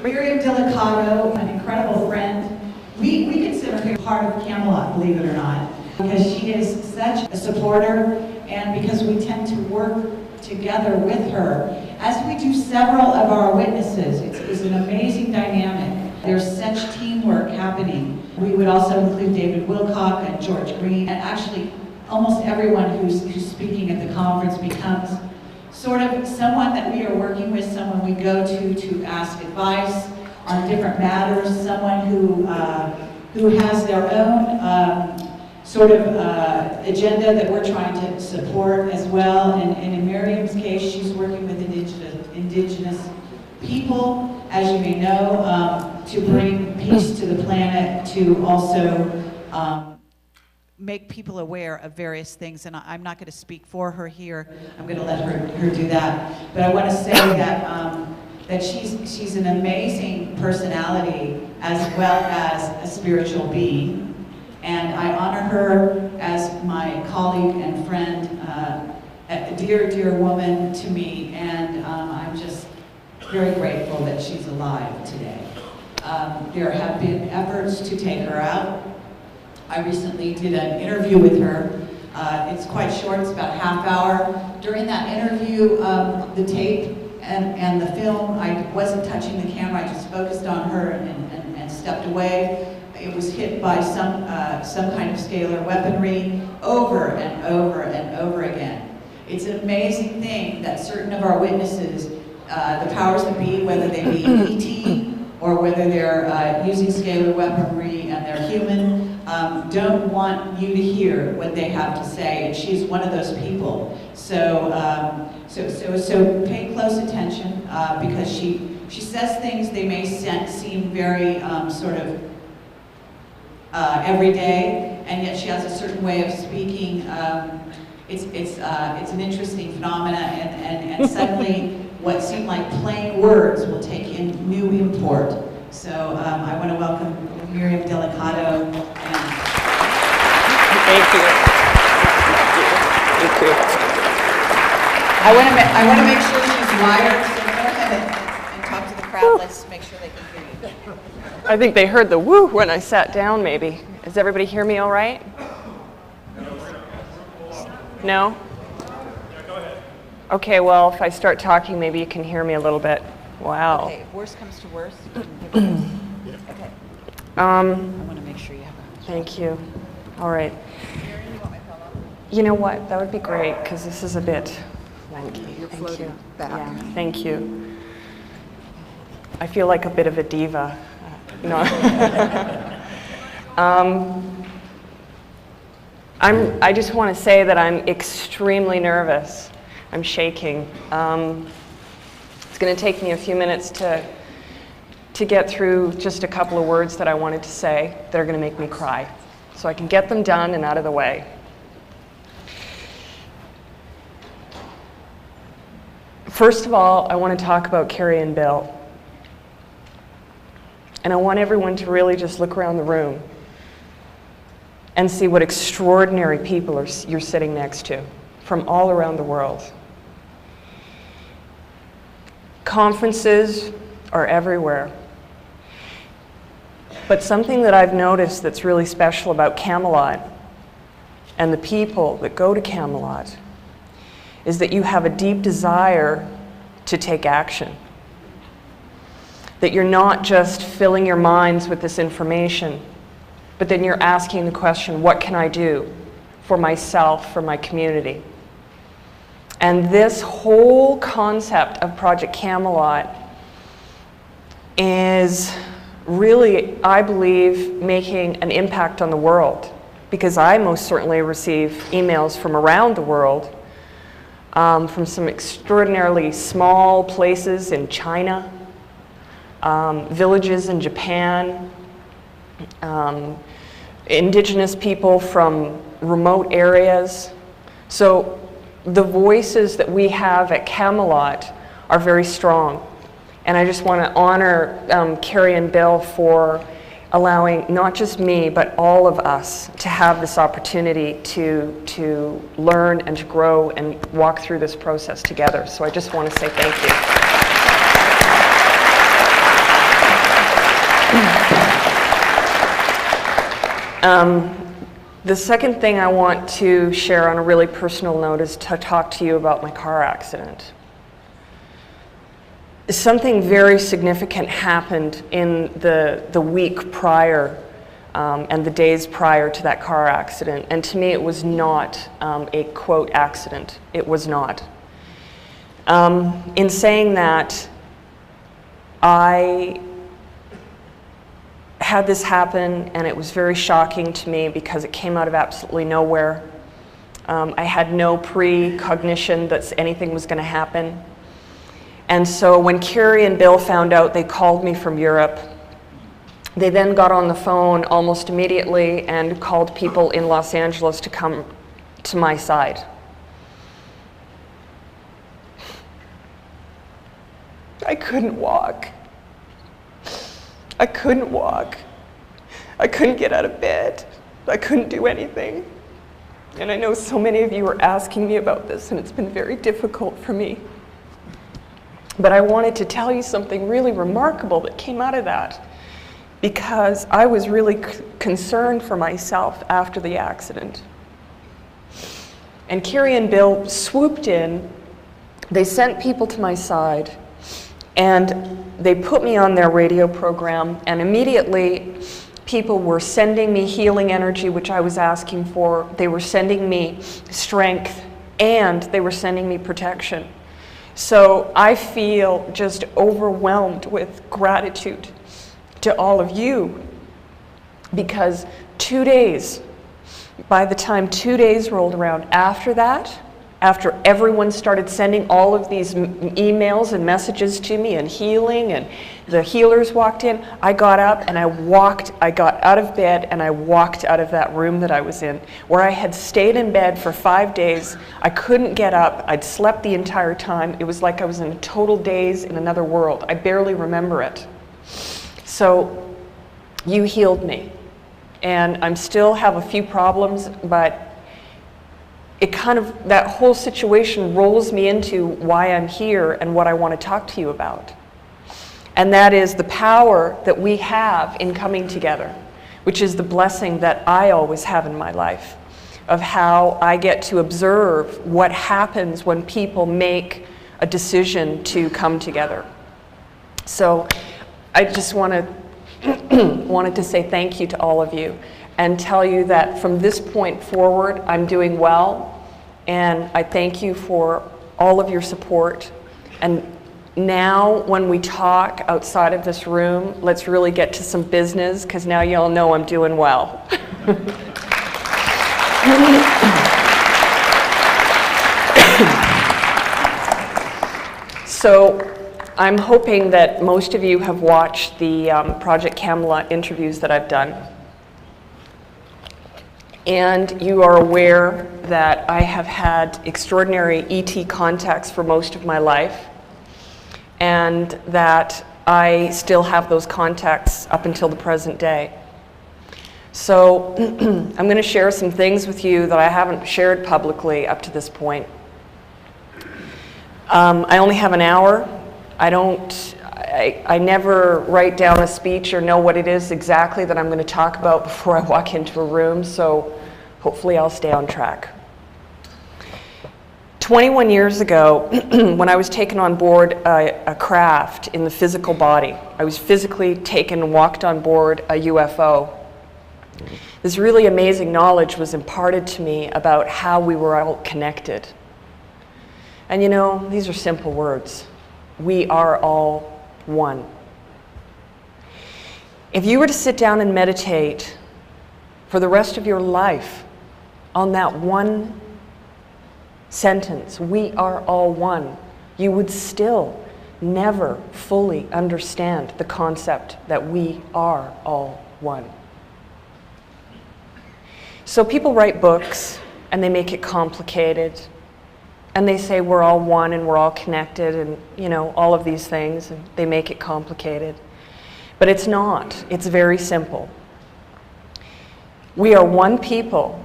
Miriam Delicado, an incredible friend. We consider her part of Camelot, believe it or not, because she is such a supporter and because we tend to work together with her. As we do several of our witnesses, it's an amazing dynamic. There's such teamwork happening. We would also include David Wilcock and George Green, and actually almost everyone who's speaking at the conference becomes sort of someone that we are working with, someone we go to ask advice on different matters, someone who has their own sort of agenda that we're trying to support as well. And in Miriam's case, she's working with indigenous people, as you may know, to bring peace to the planet, to also make people aware of various things. And I'm not going to speak for her here. I'm going to let her do that. But I want to say that that she's an amazing personality as well as a spiritual being. And I honor her as my colleague and friend, a dear, dear woman to me, and I'm just very grateful that she's alive today. There have been efforts to take her out. I recently did an interview with her. It's quite short, it's about a half hour. During that interview, the tape and the film, I wasn't touching the camera, I just focused on her and stepped away. It was hit by some kind of scalar weaponry over and over and over again. It's an amazing thing that certain of our witnesses, the powers that be, whether they be ET or whether they're using scalar weaponry and they're human, don't want you to hear what they have to say, and she's one of those people. So pay close attention because she says things they may seem very sort of every day, and yet she has a certain way of speaking. It's an interesting phenomena, and suddenly what seem like plain words will take in new import. So I want to welcome Miriam Delicado. Thank you. Thank you. I want to make sure she's wired, so go ahead and talk to the crowd. Let's make sure they can hear you. I think they heard the woo when I sat down, maybe. Does everybody hear me all right? No? Yeah, go ahead. Okay, well, if I start talking, maybe you can hear me a little bit. Wow. Okay, if worst comes to worst, you can hear us. Okay. I want to make sure you have a... Thank you. All right. You know what? That would be great, because this is a bit wonky. You're Thank floating you. back. Yeah, thank you. I feel like a bit of a diva. No. I just want to say that I'm extremely nervous. I'm shaking. It's going to take me a few minutes to get through just a couple of words that I wanted to say that are going to make me cry, so I can get them done and out of the way. First of all, I want to talk about Carrie and Bill. And I want everyone to really just look around the room and see what extraordinary people you're sitting next to from all around the world. Conferences are everywhere. But something that I've noticed that's really special about Camelot and the people that go to Camelot is that you have a deep desire to take action. That you're not just filling your minds with this information, but then you're asking the question, what can I do for myself, for my community? And this whole concept of Project Camelot is really, I believe, making an impact on the world, because I most certainly receive emails from around the world, from some extraordinarily small places in China, villages in Japan, indigenous people from remote areas. So the voices that we have at Camelot are very strong. And I just want to honor Carrie and Bill for allowing not just me, but all of us to have this opportunity to learn and to grow and walk through this process together. So I just want to say thank you. The second thing I want to share on a really personal note is to talk to you about my car accident. Something very significant happened in the week prior and the days prior to that car accident, and to me it was not a quote accident. It was not. In saying that, I had this happen, and it was very shocking to me because it came out of absolutely nowhere. I had no precognition that anything was going to happen. And so when Carrie and Bill found out, they called me from Europe. They then got on the phone almost immediately and called people in Los Angeles to come to my side. I couldn't walk. I couldn't walk. I couldn't get out of bed. I couldn't do anything. And I know so many of you are asking me about this, and it's been very difficult for me. But I wanted to tell you something really remarkable that came out of that, because I was really concerned for myself after the accident. And Carrie and Bill swooped in. They sent people to my side, and they put me on their radio program, and immediately people were sending me healing energy, which I was asking for. They were sending me strength, and they were sending me protection. So I feel just overwhelmed with gratitude to all of you, because 2 days, by the time 2 days rolled around after that, after everyone started sending all of these emails and messages to me and healing, and the healers walked in, I got up and I got out of bed and I walked out of that room that I was in, where I had stayed in bed for 5 days. I couldn't get up. I'd slept the entire time. It was like I was in a total daze in another world. I barely remember it. So you healed me. And I still have a few problems, but it kind of, that whole situation rolls me into why I'm here and what I want to talk to you about. And that is the power that we have in coming together, which is the blessing that I always have in my life, of how I get to observe what happens when people make a decision to come together. So I just wanted to say thank you to all of you and tell you that from this point forward, I'm doing well. And I thank you for all of your support. And now when we talk outside of this room, let's really get to some business, because now you all know I'm doing well. So I'm hoping that most of you have watched the Project Camelot interviews that I've done. And you are aware that I have had extraordinary ET contacts for most of my life, and that I still have those contacts up until the present day. So I'm going to share some things with you that I haven't shared publicly up to this point. I only have an hour. I never write down a speech or know what it is exactly that I'm going to talk about before I walk into a room, so hopefully I'll stay on track. 21 years ago, when I was taken on board a craft in the physical body, I was physically taken and walked on board a UFO. This really amazing knowledge was imparted to me about how we were all connected. And you know, these are simple words. We are all one. If you were to sit down and meditate for the rest of your life on that one sentence, we are all one, you would still never fully understand the concept that we are all one. So people write books and they make it complicated, and they say we're all one and we're all connected and, you know, all of these things, and they make it complicated. But it's not. It's very simple. We are one people,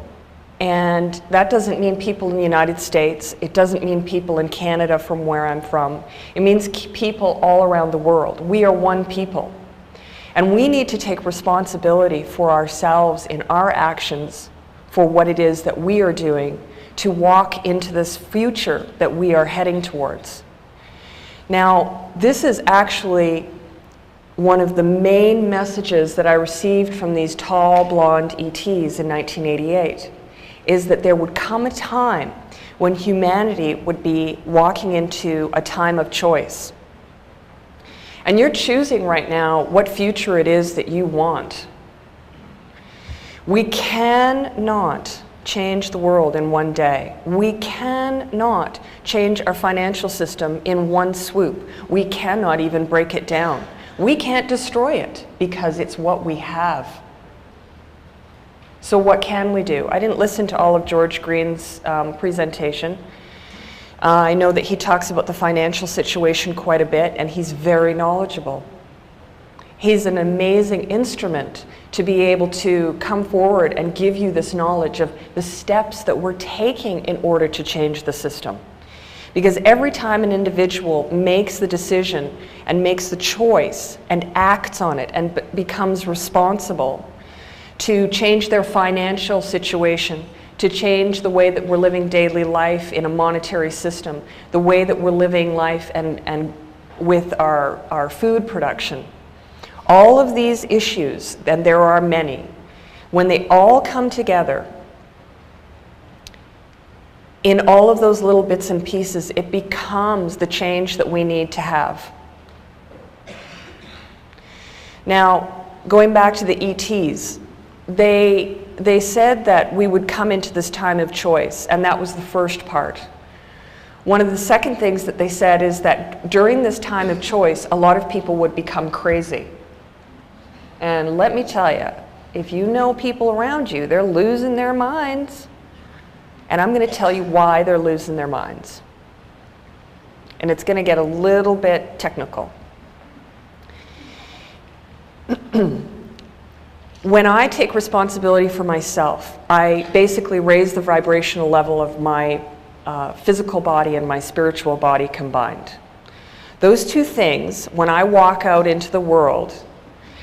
and that doesn't mean people in the United States. It doesn't mean people in Canada from where I'm from. It means people all around the world. We are one people. And we need to take responsibility for ourselves in our actions for what it is that we are doing to walk into this future that we are heading towards. Now, this is actually one of the main messages that I received from these tall, blonde ETs in 1988, is that there would come a time when humanity would be walking into a time of choice. And you're choosing right now what future it is that you want. We cannot change the world in one day. We cannot change our financial system in one swoop. We cannot even break it down. We can't destroy it because it's what we have. So what can we do? I didn't listen to all of George Green's presentation. I know that he talks about the financial situation quite a bit, and he's very knowledgeable. He's an amazing instrument to be able to come forward and give you this knowledge of the steps that we're taking in order to change the system. Because every time an individual makes the decision and makes the choice and acts on it and becomes responsible to change their financial situation, to change the way that we're living daily life in a monetary system, the way that we're living life and with our food production, all of these issues, and there are many, when they all come together, in all of those little bits and pieces, it becomes the change that we need to have. Now, going back to the ETs, they said that we would come into this time of choice, and that was the first part. One of the second things that they said is that during this time of choice, a lot of people would become crazy. And let me tell you, if you know people around you, they're losing their minds. And I'm going to tell you why they're losing their minds. And it's going to get a little bit technical. When I take responsibility for myself, I basically raise the vibrational level of my physical body and my spiritual body combined. Those two things, when I walk out into the world,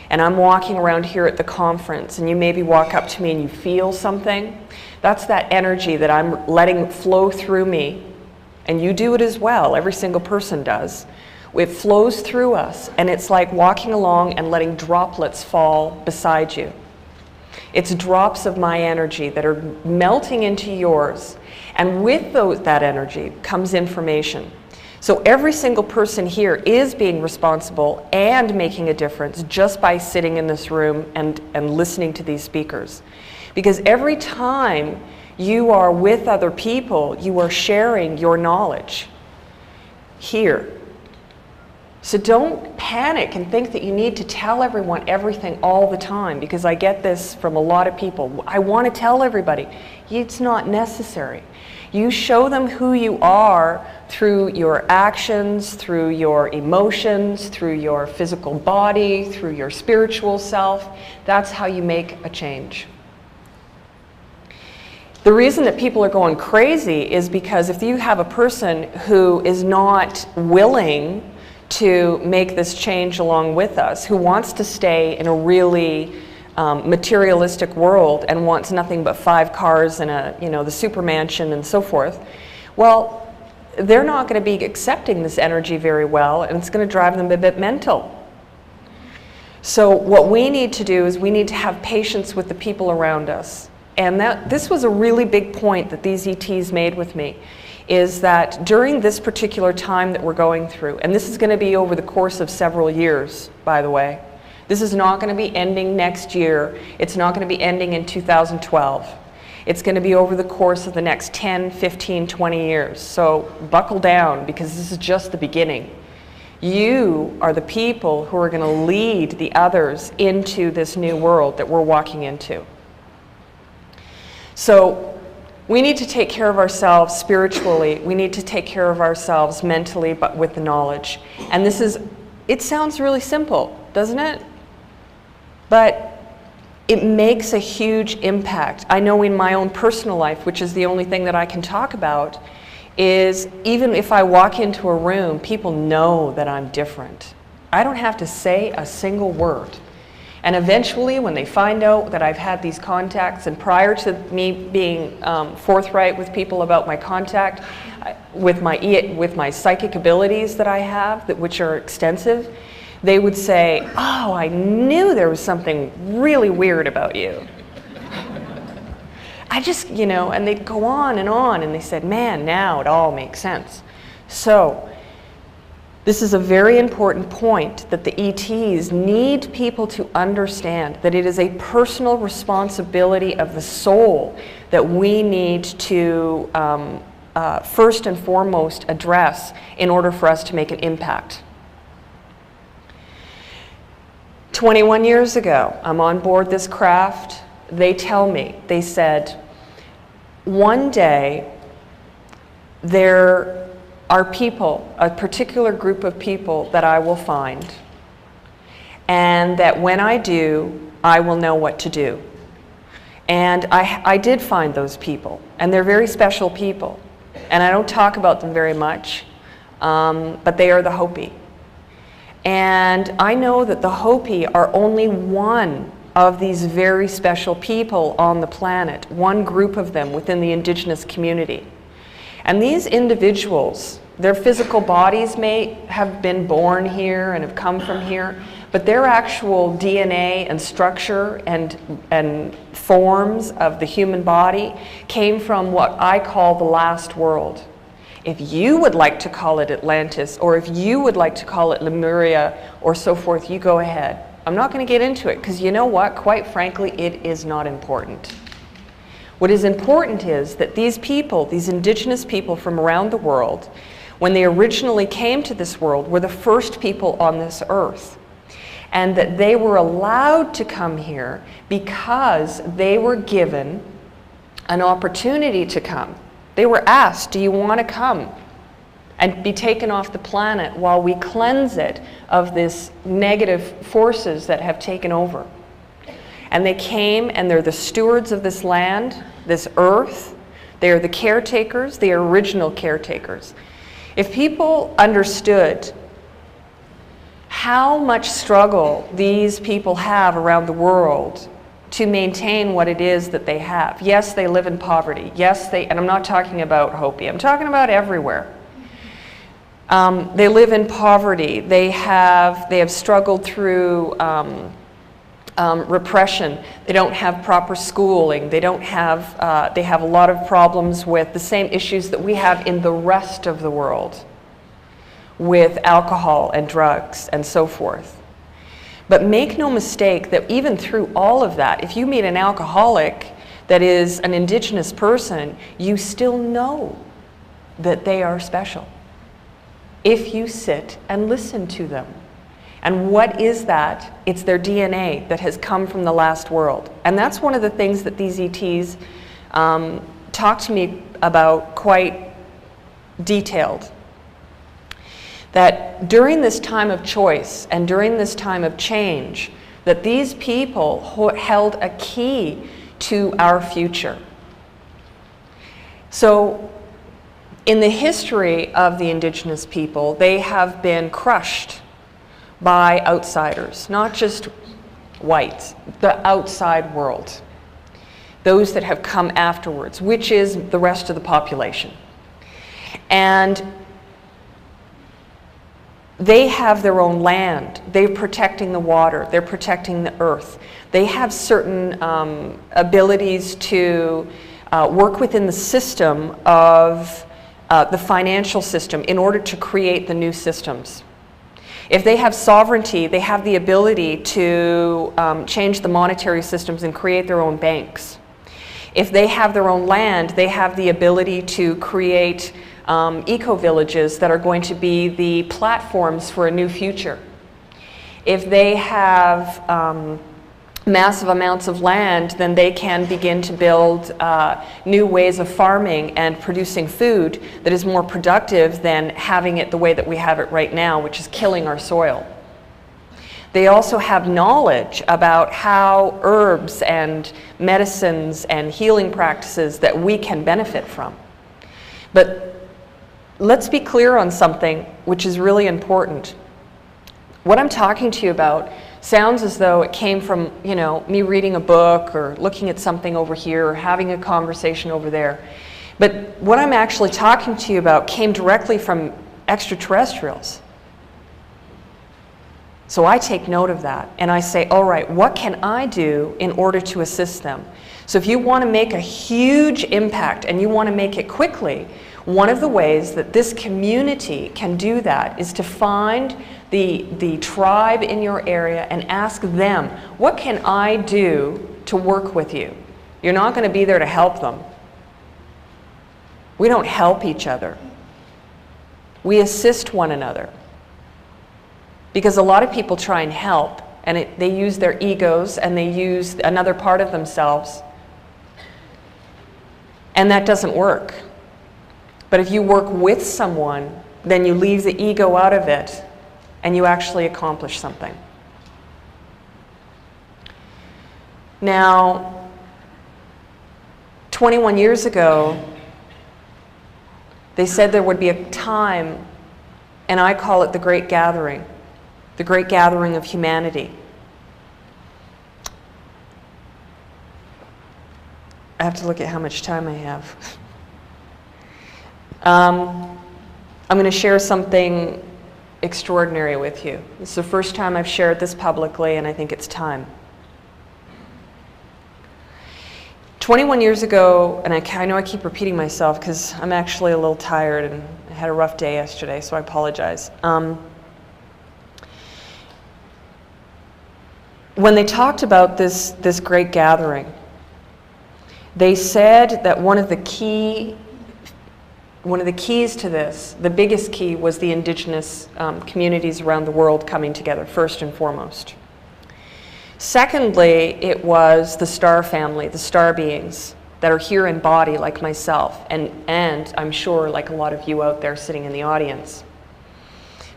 and I'm walking around here at the conference, and you maybe walk up to me and you feel something, that's that energy that I'm letting flow through me. And you do it as well, every single person does. It flows through us, and it's like walking along and letting droplets fall beside you. It's drops of my energy that are melting into yours, and with that energy comes information. So every single person here is being responsible and making a difference just by sitting in this room and listening to these speakers. Because every time you are with other people, you are sharing your knowledge here. So don't panic and think that you need to tell everyone everything all the time, because I get this from a lot of people. I want to tell everybody. It's not necessary. You show them who you are through your actions, through your emotions, through your physical body, through your spiritual self. That's how you make a change. The reason that people are going crazy is because if you have a person who is not willing to make this change along with us, who wants to stay in a really materialistic world and wants nothing but 5 cars and the super mansion and so forth, well, they're not going to be accepting this energy very well, and it's going to drive them a bit mental. So what we need to do is we need to have patience with the people around us. And this was a really big point that these ETs made with me, is that during this particular time that we're going through, and this is going to be over the course of several years, by the way. This is not going to be ending next year. It's not going to be ending in 2012. It's going to be over the course of the next 10, 15, 20 years. So buckle down, because this is just the beginning. You are the people who are going to lead the others into this new world that we're walking into. So we need to take care of ourselves spiritually. We need to take care of ourselves mentally, but with the knowledge. And it sounds really simple, doesn't it? But it makes a huge impact. I know in my own personal life, which is the only thing that I can talk about, is even if I walk into a room, people know that I'm different. I don't have to say a single word. And eventually, when they find out that I've had these contacts, and prior to me being forthright with people about my contact, with my psychic abilities that I have, which are extensive, they would say, "Oh, I knew there was something really weird about you." I just, you know, and they'd go on, and they said, "Man, now it all makes sense." So, this is a very important point, that the ETs need people to understand that it is a personal responsibility of the soul that we need to first and foremost address in order for us to make an impact. 21 years ago, I'm on board this craft. They tell me, they said, one day there are people, a particular group of people that I will find, and that when I do, I will know what to do. And I did find those people, and they're very special people. And I don't talk about them very much, but they are the Hopi. And I know that the Hopi are only one of these very special people on the planet, one group of them within the indigenous community. And these individuals, their physical bodies may have been born here and have come from here, but their actual DNA and structure and forms of the human body came from what I call the last world. If you would like to call it Atlantis, or if you would like to call it Lemuria, or so forth, you go ahead. I'm not going to get into it, because you know what? Quite frankly, it is not important. What is important is that these people, these indigenous people from around the world, when they originally came to this world, were the first people on this earth. And that they were allowed to come here because they were given an opportunity to come. They were asked, "Do you want to come and be taken off the planet while we cleanse it of this negative forces that have taken over?" And they came, and they're the stewards of this land, this earth. They are the caretakers, the original caretakers. If people understood how much struggle these people have around the world to maintain what it is that they have. Yes, they live in poverty. Yes, and I'm not talking about Hopi, I'm talking about everywhere. They live in poverty. They have struggled through repression. They don't have proper schooling. They have a lot of problems with the same issues that we have in the rest of the world, with alcohol and drugs and so forth. But make no mistake that even through all of that, if you meet an alcoholic that is an indigenous person, you still know that they are special if you sit and listen to them. And what is that? It's their DNA that has come from the last world. And that's one of the things that these ETs talk to me about quite detailed. That during this time of choice and during this time of change, that these people held a key to our future. So in the history of the indigenous people, they have been crushed by outsiders, not just whites, the outside world, those that have come afterwards, which is the rest of the population. And they have their own land. They're protecting the water. They're protecting the earth. They have certain abilities to work within the system of the financial system in order to create the new systems. If they have sovereignty, they have the ability to change the monetary systems and create their own banks. If they have their own land, they have the ability to create eco-villages that are going to be the platforms for a new future. If they have massive amounts of land, then they can begin to build new ways of farming and producing food that is more productive than having it the way that we have it right now, which is killing our soil. They also have knowledge about how herbs and medicines and healing practices that we can benefit from. But let's be clear on something which is really important. What I'm talking to you about sounds as though it came from, you know, me reading a book or looking at something over here or having a conversation over there. But what I'm actually talking to you about came directly from extraterrestrials. So I take note of that and I say, all right, what can I do in order to assist them? So if you want to make a huge impact and you want to make it quickly, one of the ways that this community can do that is to find the tribe in your area and ask them, what can I do to work with you? You're not going to be there to help them. We don't help each other. We assist one another. Because a lot of people try and help, and they use their egos and they use another part of themselves. And that doesn't work. But if you work with someone, then you leave the ego out of it and you actually accomplish something. Now, 21 years ago, they said there would be a time, and I call it the Great Gathering of humanity. I have to look at how much time I have. I'm going to share something extraordinary with you. This is the first time I've shared this publicly, and I think it's time. 21 years ago, and I know I keep repeating myself because I'm actually a little tired and I had a rough day yesterday, so I apologize. When they talked about this great gathering, they said that one of the keys to this, the biggest key, was the indigenous communities around the world coming together, first and foremost. Secondly, it was the star family, the star beings that are here in body like myself, and I'm sure like a lot of you out there sitting in the audience.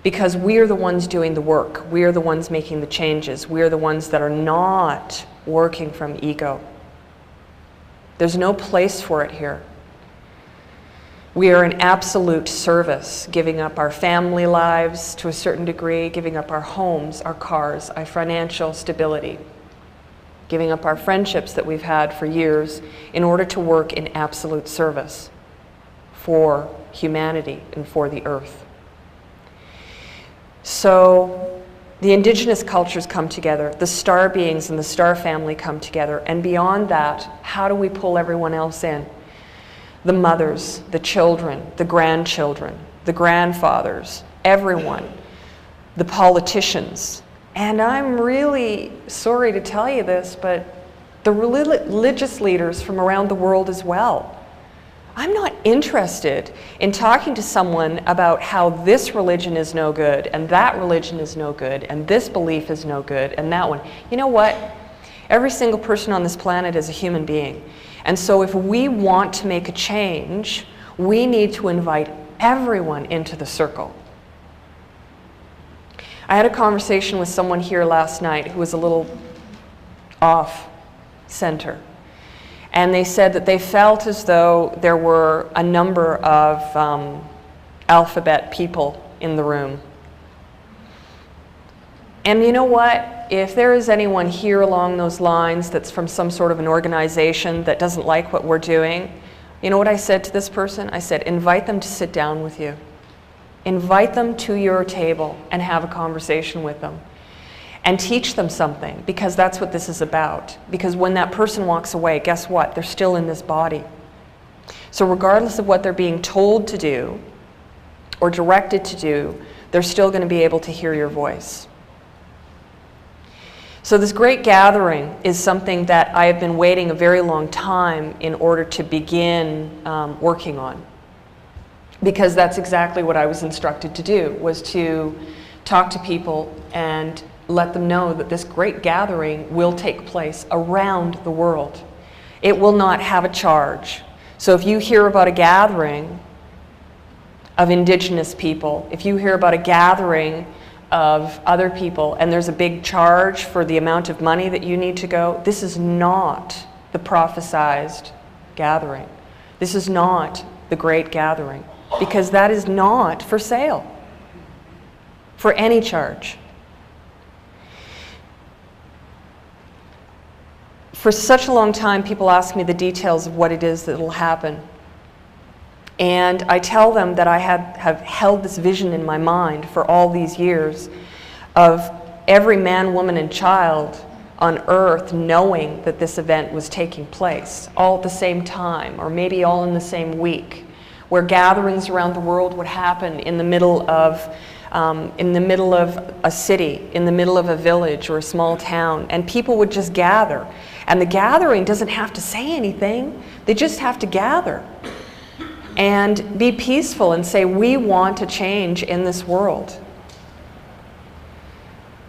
Because we are the ones doing the work. We are the ones making the changes. We are the ones that are not working from ego. There's no place for it here. We are in absolute service, giving up our family lives to a certain degree, giving up our homes, our cars, our financial stability, giving up our friendships that we've had for years in order to work in absolute service for humanity and for the earth. So the indigenous cultures come together, the star beings and the star family come together, and beyond that, how do we pull everyone else in? The mothers, the children, the grandchildren, the grandfathers, everyone, the politicians. And I'm really sorry to tell you this, but the religious leaders from around the world as well. I'm not interested in talking to someone about how this religion is no good, and that religion is no good, and this belief is no good, and that one. You know what? Every single person on this planet is a human being. And so if we want to make a change, we need to invite everyone into the circle. I had a conversation with someone here last night who was a little off center. And they said that they felt as though there were a number of alphabet people in the room. And you know what? If there is anyone here along those lines that's from some sort of an organization that doesn't like what we're doing, you know what I said to this person? I said, invite them to sit down with you. Invite them to your table and have a conversation with them. And teach them something, because that's what this is about. Because when that person walks away, guess what? They're still in this body. So regardless of what they're being told to do or directed to do, they're still going to be able to hear your voice. So this great gathering is something that I have been waiting a very long time in order to begin working on. Because that's exactly what I was instructed to do, was to talk to people and let them know that this great gathering will take place around the world. It will not have a charge. So if you hear about a gathering of indigenous people, if you hear about a gathering of other people and there's a big charge for the amount of money that you need to go, this is not the prophesized gathering. This is not the great gathering, because that is not for sale for any charge. For such a long time, people ask me the details of what it is that will happen. And I tell them that I have held this vision in my mind for all these years of every man, woman, and child on earth knowing that this event was taking place all at the same time, or maybe all in the same week, where gatherings around the world would happen in the middle of a city, in the middle of a village or a small town, and people would just gather. And the gathering doesn't have to say anything. They just have to gather and be peaceful and say, we want to change in this world.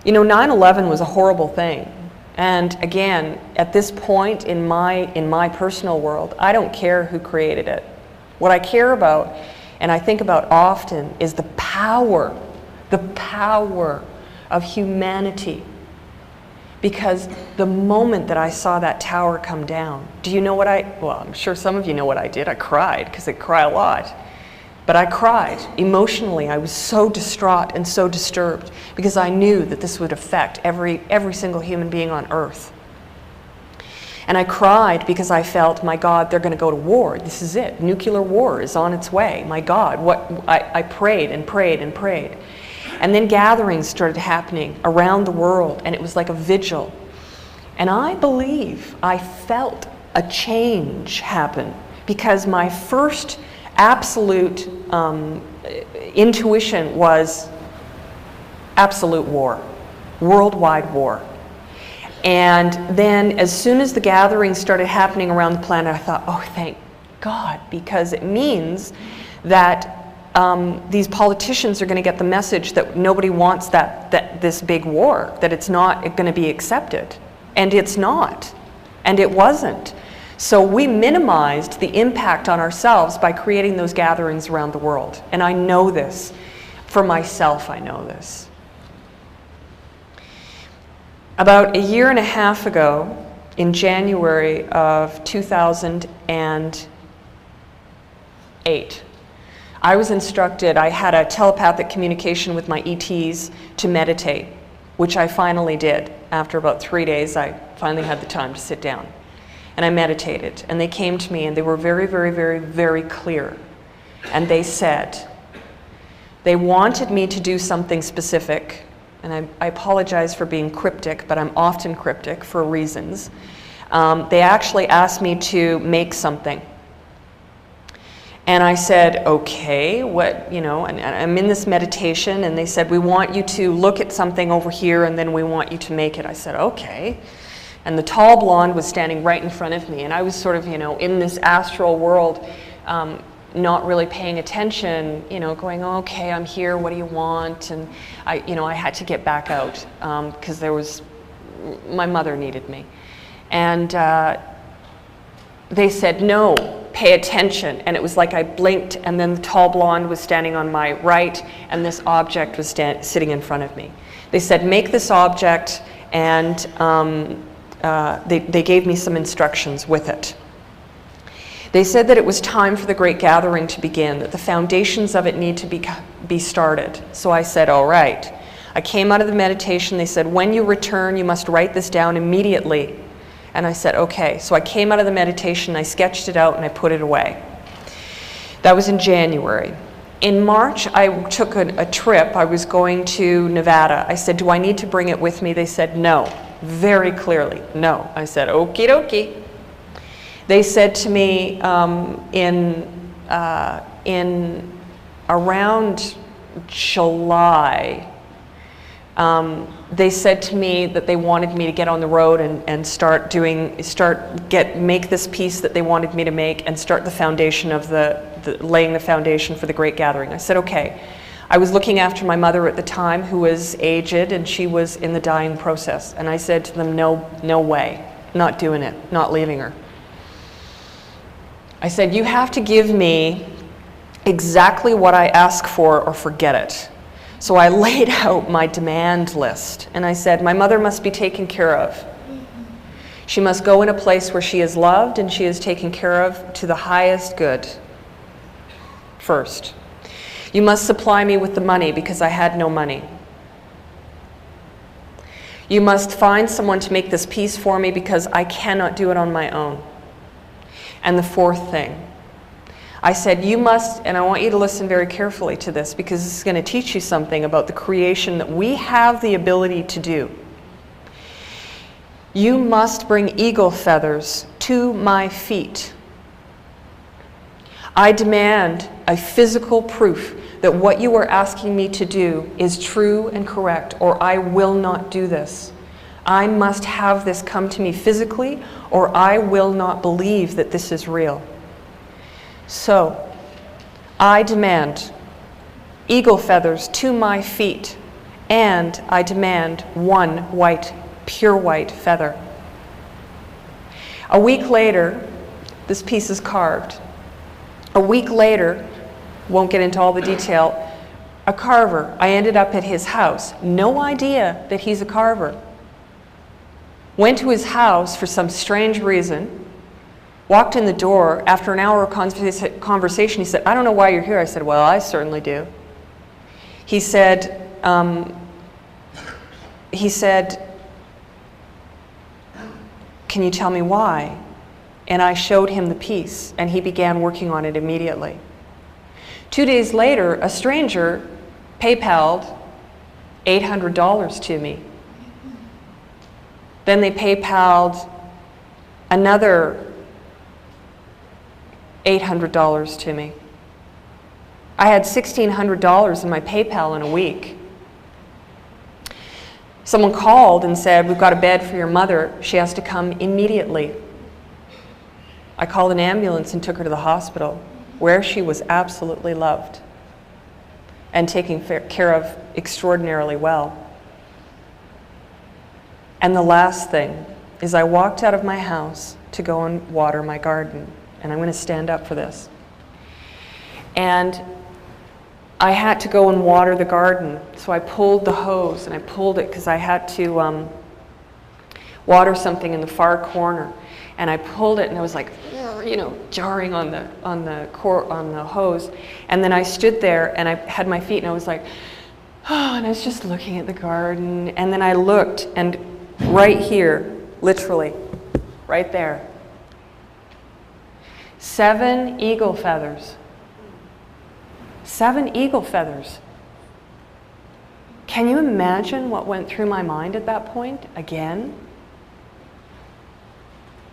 You know, 9/11 was a horrible thing. And again, at this point in my personal world, I don't care who created it. What I care about, and I think about often, is the power of humanity. Because the moment that I saw that tower come down, do you know what well, I'm sure some of you know what I did. I cried, because I cry a lot. But I cried emotionally. I was so distraught and so disturbed because I knew that this would affect every single human being on earth. And I cried because I felt, my God, they're going to go to war. This is it. Nuclear war is on its way. My God, I prayed and prayed and prayed. And then gatherings started happening around the world, and it was like a vigil. And I believe I felt a change happen because my first absolute intuition was absolute war, worldwide war. And then as soon as the gatherings started happening around the planet, I thought, oh, thank God, because it means that these politicians are going to get the message that nobody wants this big war, that it's not going to be accepted. And it's not. And it wasn't. So we minimized the impact on ourselves by creating those gatherings around the world. And I know this. For myself, I know this. About a year and a half ago, in January of 2008, I was instructed, I had a telepathic communication with my ETs to meditate, which I finally did. After about 3 days, I finally had the time to sit down. And I meditated, and they came to me, and they were very, very, very, very clear. And they said, they wanted me to do something specific, and I apologize for being cryptic, but I'm often cryptic for reasons. They actually asked me to make something. And I said, okay, what, you know, and I'm in this meditation, and they said, we want you to look at something over here, and then we want you to make it. I said, okay. And the tall blonde was standing right in front of me, and I was sort of, you know, in this astral world, not really paying attention, you know, going, oh, okay, I'm here, what do you want? And I had to get back out, because my mother needed me. And they said, no, pay attention. And it was like I blinked, and then the tall blonde was standing on my right, and this object was sitting in front of me. They said, make this object, and they gave me some instructions with it. They said that it was time for the Great Gathering to begin, that the foundations of it need to be started. So I said, all right. I came out of the meditation. They said, when you return, you must write this down immediately. And I said, okay. So I came out of the meditation, I sketched it out, and I put it away. That was in January. In March, I took a trip. I was going to Nevada. I said, do I need to bring it with me? They said, no. Very clearly, no. I said, okie dokie. They said to me in around July, they said to me that they wanted me to get on the road and make this piece that they wanted me to make and start the foundation of laying the foundation for the Great Gathering. I said, okay. I was looking after my mother at the time, who was aged, and she was in the dying process. And I said to them, no way, not doing it, not leaving her. I said, you have to give me exactly what I ask for or forget it. So I laid out my demand list, and I said, my mother must be taken care of. She must go in a place where she is loved and she is taken care of to the highest good first. You must supply me with the money because I had no money. You must find someone to make this piece for me because I cannot do it on my own. And the fourth thing, I said, you must, and I want you to listen very carefully to this because this is going to teach you something about the creation that we have the ability to do. You must bring eagle feathers to my feet. I demand a physical proof that what you are asking me to do is true and correct, or I will not do this. I must have this come to me physically, or I will not believe that this is real. So, I demand eagle feathers to my feet, and I demand one white, pure white feather. A week later, this piece is carved. A week later, won't get into all the detail, a carver, I ended up at his house. No idea that he's a carver. Went to his house for some strange reason, walked in the door. After an hour of conversation, he said, I don't know why you're here. I said, well, I certainly do. He said, can you tell me why? And I showed him the piece, and he began working on it immediately. 2 days later, a stranger PayPal'd $800 to me. Then they PayPal'd another $800 to me. I had $1,600 in my PayPal in a week. Someone called and said, we've got a bed for your mother. She has to come immediately. I called an ambulance and took her to the hospital, where she was absolutely loved and taken care of extraordinarily well. And the last thing is I walked out of my house to go and water my garden. And I'm going to stand up for this. And I had to go and water the garden. So I pulled the hose, and I pulled it because I had to water something in the far corner. And I pulled it, and it was like, you know, jarring on the hose. And then I stood there, and I had my feet, and I was like, oh, and I was just looking at the garden. And then I looked, and right here, literally, right there, 7 eagle feathers. 7 eagle feathers. Can you imagine what went through my mind at that point again?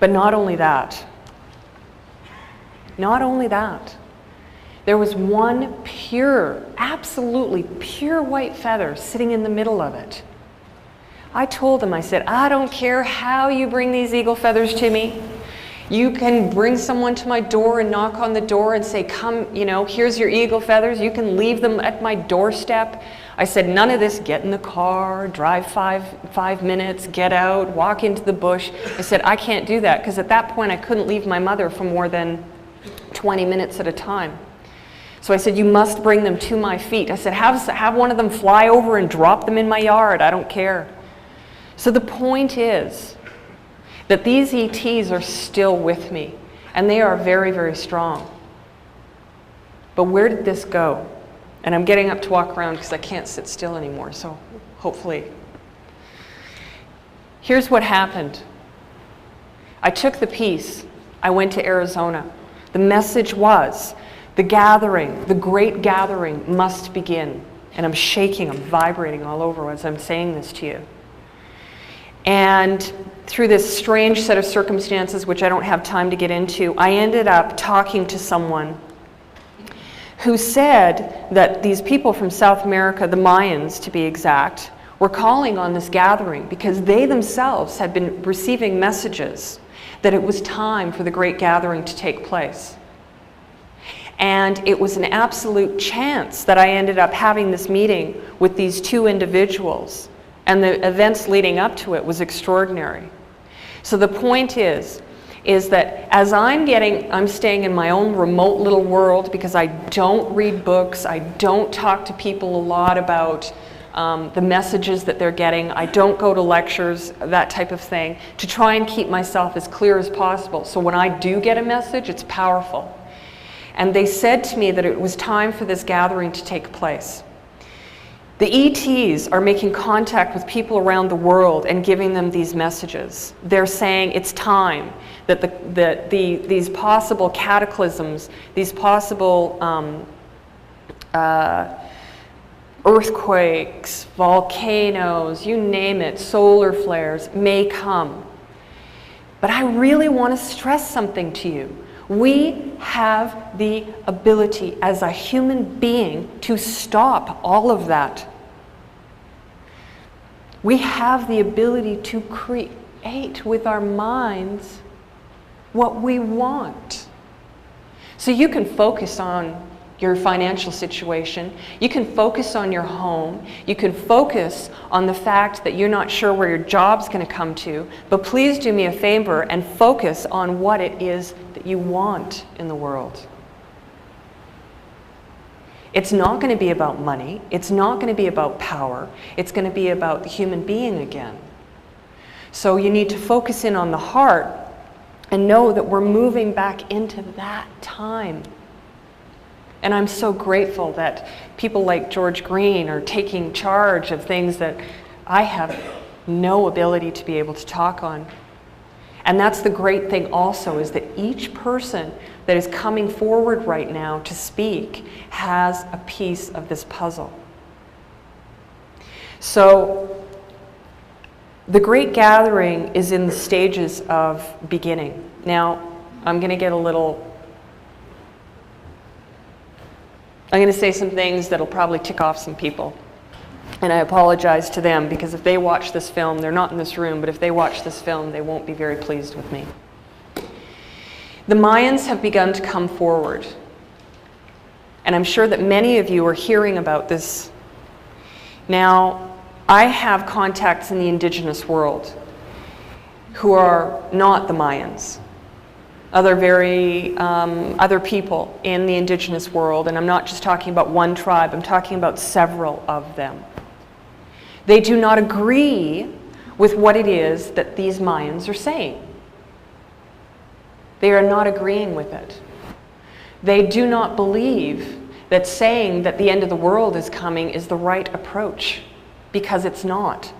But not only that. Not only that. There was one pure, absolutely pure white feather sitting in the middle of it. I told them, I said, I don't care how you bring these eagle feathers to me. You can bring someone to my door and knock on the door and say, come, you know, here's your eagle feathers. You can leave them at my doorstep. I said, none of this, get in the car, drive five minutes, get out, walk into the bush. I said, I can't do that, because at that point I couldn't leave my mother for more than 20 minutes at a time. So I said, you must bring them to my feet. I said, have one of them fly over and drop them in my yard. I don't care. So the point is that these ETs are still with me, and they are very, very strong. But where did this go? And I'm getting up to walk around because I can't sit still anymore, so hopefully. Here's what happened. I took the piece. I went to Arizona. The message was, the gathering, the great gathering must begin. And I'm shaking, I'm vibrating all over as I'm saying this to you. And through this strange set of circumstances, which I don't have time to get into, I ended up talking to someone who said that these people from South America, the Mayans to be exact, were calling on this gathering because they themselves had been receiving messages that it was time for the great gathering to take place. And it was an absolute chance that I ended up having this meeting with these 2 individuals. And the events leading up to it was extraordinary. So the point is that as I'm staying in my own remote little world because I don't read books, I don't talk to people a lot about the messages that they're getting, I don't go to lectures, that type of thing, to try and keep myself as clear as possible. So when I do get a message, it's powerful. And they said to me that it was time for this gathering to take place. The ETs are making contact with people around the world and giving them these messages. They're saying it's time that these possible cataclysms, these possible earthquakes, volcanoes, you name it, solar flares may come. But I really want to stress something to you. We have the ability as a human being to stop all of that. We have the ability to create with our minds what we want. So you can focus on your financial situation, you can focus on your home, you can focus on the fact that you're not sure where your job's going to come to, but please do me a favor and focus on what it is that you want in the world. It's not going to be about money, it's not going to be about power, it's going to be about the human being again. So you need to focus in on the heart and know that we're moving back into that time. And I'm so grateful that people like George Green are taking charge of things that I have no ability to be able to talk on. And that's the great thing also, is that each person that is coming forward right now to speak has a piece of this puzzle. So the Great Gathering is in the stages of beginning. Now, I'm going to say some things that'll probably tick off some people. And I apologize to them, because if they watch this film, they're not in this room, but if they watch this film, they won't be very pleased with me. The Mayans have begun to come forward. And I'm sure that many of you are hearing about this. Now, I have contacts in the indigenous world who are not the Mayans. Other people in the indigenous world, and I'm not just talking about one tribe, I'm talking about several of them. They do not agree with what it is that these Mayans are saying. They are not agreeing with it. They do not believe that saying that the end of the world is coming is the right approach, because it's not.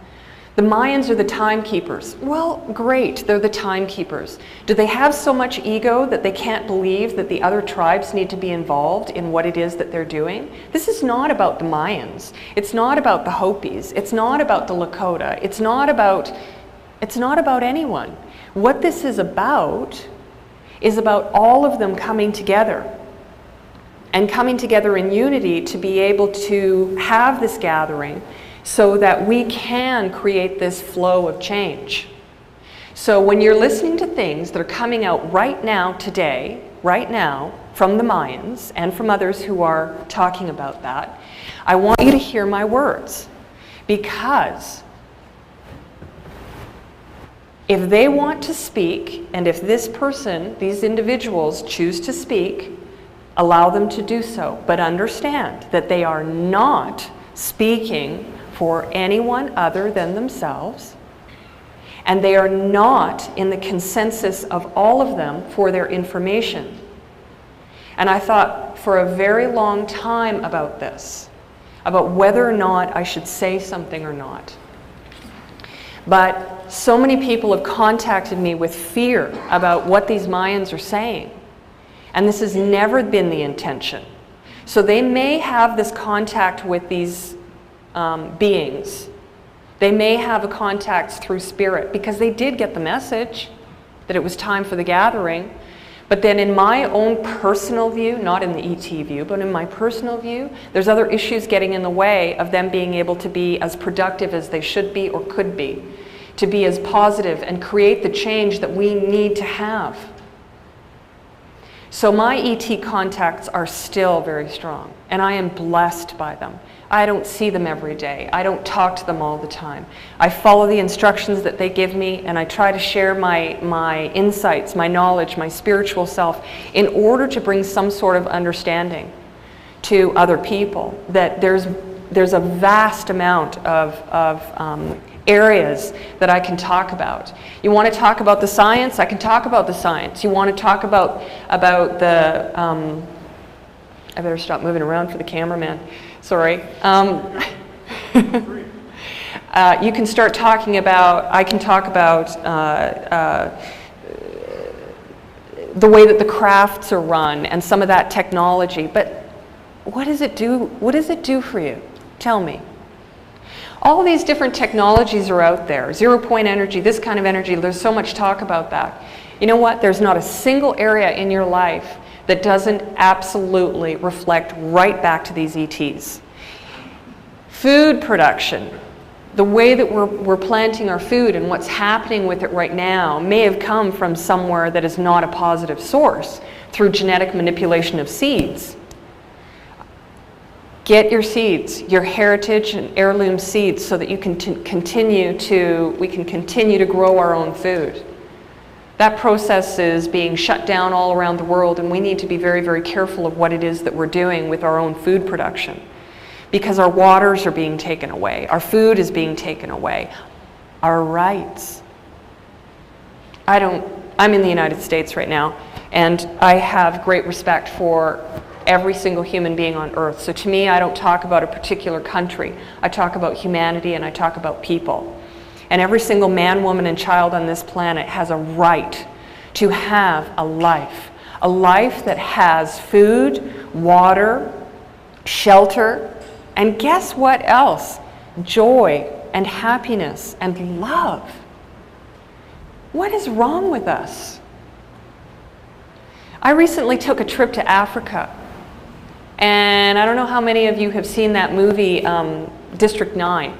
The Mayans are the timekeepers. Well, great, they're the timekeepers. Do they have so much ego that they can't believe that the other tribes need to be involved in what it is that they're doing? This is not about the Mayans. It's not about the Hopis. It's not about the Lakota. It's not about anyone. What this is about all of them coming together, and coming together in unity to be able to have this gathering, so that we can create this flow of change. So when you're listening to things that are coming out right now, today, right now, from the Mayans and from others who are talking about that, I want you to hear my words. Because if they want to speak, and if this person, these individuals choose to speak, allow them to do so. But understand that they are not speaking for anyone other than themselves, and they are not in the consensus of all of them for their information. And I thought for a very long time about this, about whether or not I should say something or not. But so many people have contacted me with fear about what these Mayans are saying, and this has never been the intention. So they may have this contact with these beings. They may have a contact through spirit, because they did get the message that it was time for the gathering. But then in my own personal view, not in the ET view, but in my personal view, there's other issues getting in the way of them being able to be as productive as they should be or could be, to be as positive and create the change that we need to have. So my ET contacts are still very strong, and I am blessed by them. I don't see them every day. I don't talk to them all the time. I follow the instructions that they give me, and I try to share my insights, my knowledge, my spiritual self, in order to bring some sort of understanding to other people, that there's a vast amount of areas that I can talk about. You want to talk about the science? I can talk about the science. You want to talk about the I better stop moving around for the cameraman. Sorry. You can start talking about, I can talk about the way that the crafts are run and some of that technology, but what does it do? What does it do for you? Tell me. All these different technologies are out there. 0-point energy, this kind of energy, there's so much talk about that. You know what? There's not a single area in your life that doesn't absolutely reflect right back to these ETs. Food production, the way that we're planting our food and what's happening with it right now may have come from somewhere that is not a positive source through genetic manipulation of seeds. Get your seeds, your heritage and heirloom seeds, so that you can continue to grow our own food. That process is being shut down all around the world, and we need to be very, very careful of what it is that we're doing with our own food production. Because our waters are being taken away, our food is being taken away, our rights. I'm in the United States right now, and I have great respect for every single human being on earth. So to me, I don't talk about a particular country. I talk about humanity and I talk about people. And every single man, woman, and child on this planet has a right to have a life that has food, water, shelter, and guess what else? Joy and happiness and love. What is wrong with us? I recently took a trip to Africa. And I don't know how many of you have seen that movie, District 9.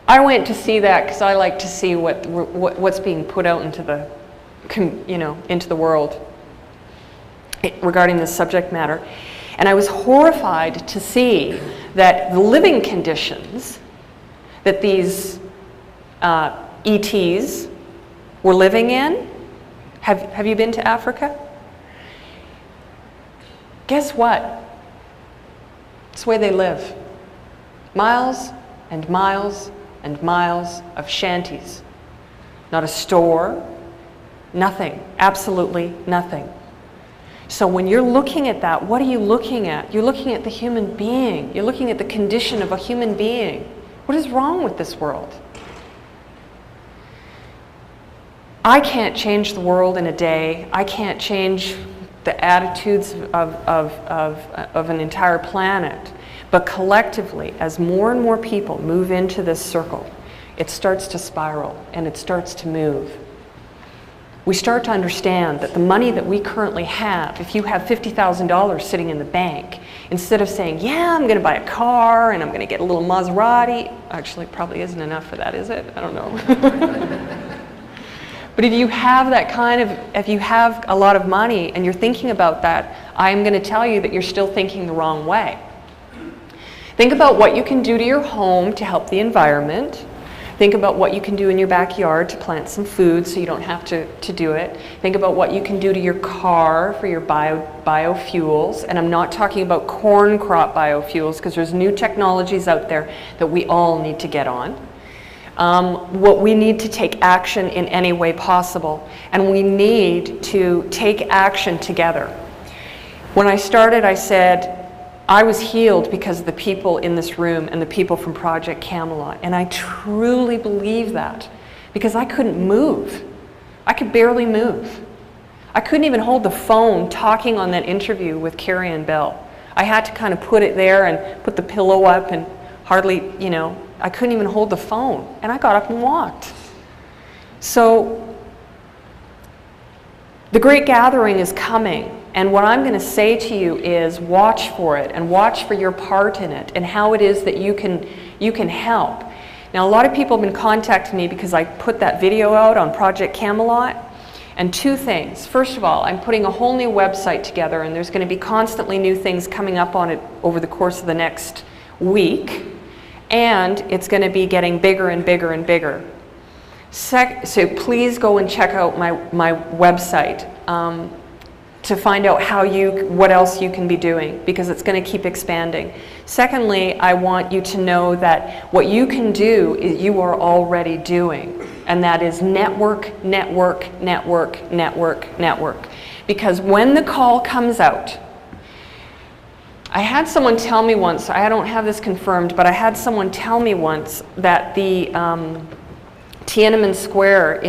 I went to see that because I like to see what's being put out into the, into the world regarding this subject matter. And I was horrified to see that the living conditions that these ETs were living in. Have you been to Africa? Guess what? It's the way they live. Miles and miles and miles of shanties. Not a store, nothing, absolutely nothing. So when you're looking at that, what are you looking at? You're looking at the human being. You're looking at the condition of a human being. What is wrong with this world? I can't change the world in a day. I can't change the attitudes of an entire planet. But collectively, as more and more people move into this circle, it starts to spiral and it starts to move. We start to understand that the money that we currently have, if you have $50,000 sitting in the bank, instead of saying, yeah, I'm going to buy a car and I'm going to get a little Maserati, actually it probably isn't enough for that, is it? I don't know. But if you have that if you have a lot of money and you're thinking about that, I'm going to tell you that you're still thinking the wrong way. Think about what you can do to your home to help the environment. Think about what you can do in your backyard to plant some food so you don't have to do it. Think about what you can do to your car for your biofuels. And I'm not talking about corn crop biofuels because there's new technologies out there that we all need to get on. What we need to take action in any way possible. And we need to take action together. When I started, I said, I was healed because of the people in this room and the people from Project Camelot. And I truly believe that because I couldn't move. I could barely move. I couldn't even hold the phone talking on that interview with Carrie and Bell. I had to kind of put it there and put the pillow up and hardly, I couldn't even hold the phone. And I got up and walked. So the Great Gathering is coming. And what I'm going to say to you is watch for it and watch for your part in it and how it is that you can help. Now, a lot of people have been contacting me because I put that video out on Project Camelot. And two things. First of all, I'm putting a whole new website together and there's going to be constantly new things coming up on it over the course of the next week. And it's going to be getting bigger and bigger and bigger. So please go and check out my website. To find out what else you can be doing, because it's going to keep expanding. Secondly, I want you to know that what you can do is you are already doing, and that is network, network, network, network, network. Because when the call comes out, I had someone tell me once, I don't have this confirmed, but I had someone tell me once that the Tiananmen Square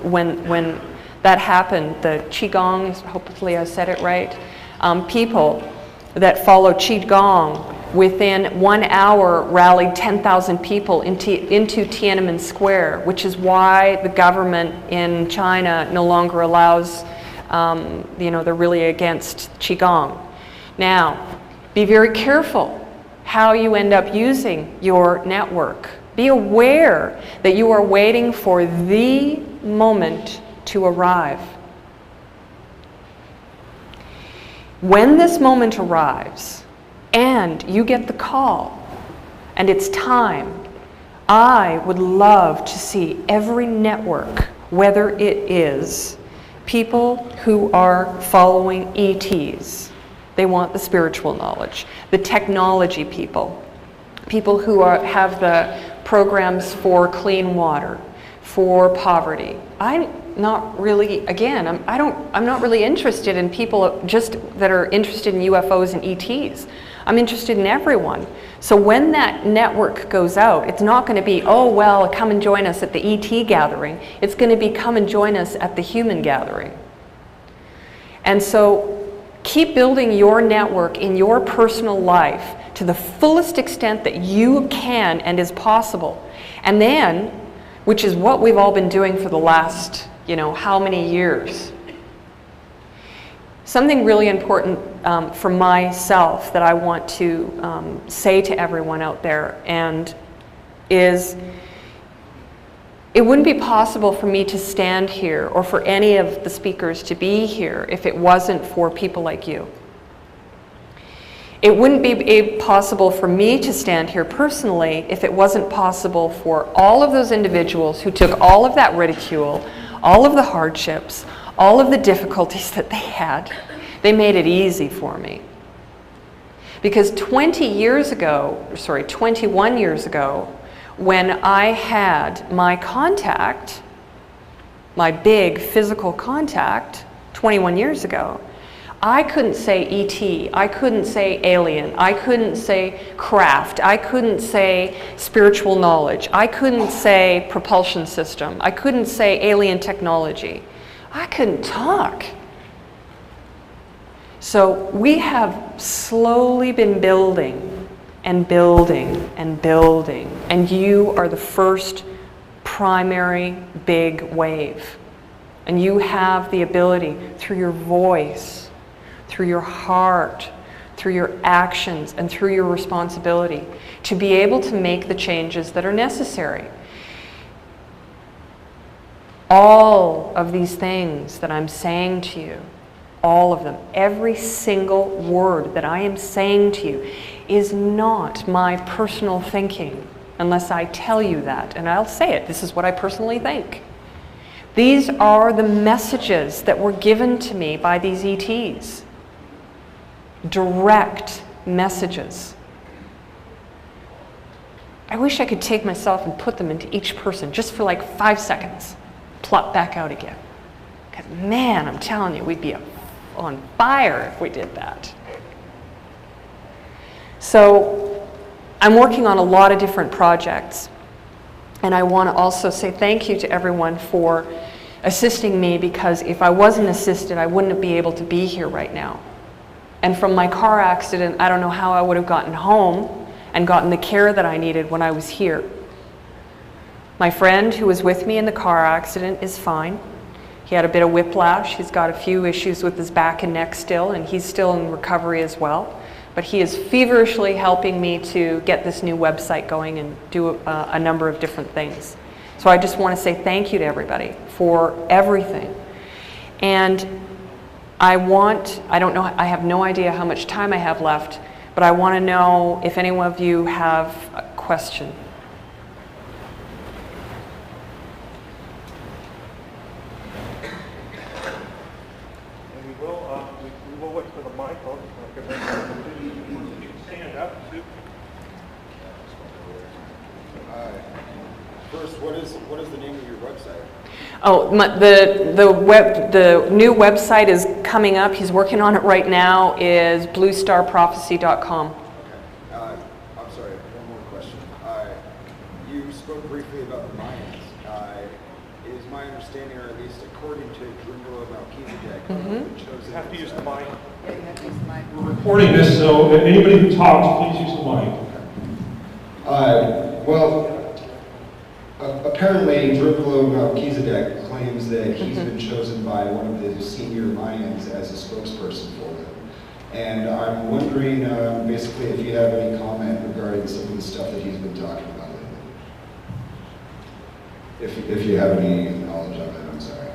when that happened, the Qigong, hopefully I said it right, people that follow Qigong within 1 hour rallied 10,000 people into Tiananmen Square, which is why the government in China no longer allows, they're really against Qigong. Now, be very careful how you end up using your network. Be aware that you are waiting for the moment to arrive. When this moment arrives and you get the call and it's time, I would love to see every network, whether it is people who are following ETs, they want the spiritual knowledge, the technology people, people who have the programs for clean water, for poverty. I'm not really, again, I'm not really interested in people just that are interested in UFOs and ETs. I'm interested in everyone. So when that network goes out, it's not going to be, oh, well, come and join us at the ET gathering. It's going to be, come and join us at the human gathering. And so keep building your network in your personal life to the fullest extent that you can and is possible. And then, which is what we've all been doing for the last, how many years? Something really important for myself that I want to say to everyone out there is it wouldn't be possible for me to stand here or for any of the speakers to be here if it wasn't for people like you. It wouldn't be possible for me to stand here personally if it wasn't possible for all of those individuals who took all of that ridicule, all of the hardships, all of the difficulties that they had. They made it easy for me. Because 21 years ago, when I had my contact, my big physical contact, 21 years ago, I couldn't say ET, I couldn't say alien, I couldn't say craft, I couldn't say spiritual knowledge, I couldn't say propulsion system, I couldn't say alien technology. I couldn't talk. So we have slowly been building and building and building, and you are the first primary big wave. And you have the ability through your voice, through your heart, through your actions, and through your responsibility to be able to make the changes that are necessary. All of these things that I'm saying to you, all of them, every single word that I am saying to you is not my personal thinking unless I tell you that. And I'll say it, this is what I personally think. These are the messages that were given to me by these ETs. Direct messages. I wish I could take myself and put them into each person just for like 5 seconds, plop back out again. Because man, I'm telling you, we'd be on fire if we did that. So I'm working on a lot of different projects, and I want to also say thank you to everyone for assisting me, because if I wasn't assisted, I wouldn't be able to be here right now. And from my car accident, I don't know how I would have gotten home and gotten the care that I needed when I was here. My friend who was with me in the car accident is fine. He had a bit of whiplash. He's got a few issues with his back and neck still, and he's still in recovery as well. But he is feverishly helping me to get this new website going and do a number of different things. So I just want to say thank you to everybody for everything. And I don't know, I have no idea how much time I have left, but I want to know if any of you have a question. We will wait for the mic. You can stand up. First, what is the name of your website? Oh, the new website is coming up. He's working on it right now. Is bluestarprophecy.com. Okay. I'm sorry. One more question. You spoke briefly about the Mayans. It is my understanding, or at least according to Drumbo Melchizedek, chosen. You have to use the mic. Yeah, you have to use the mic. We're recording this, so anybody who talks, please use the mic. Apparently, Drumbo Melchizedek claims that he's been chosen by one of the senior Mayans as a spokesperson for them. And I'm wondering, basically, if you have any comment regarding some of the stuff that he's been talking about lately. If you have any knowledge of it, I'm sorry.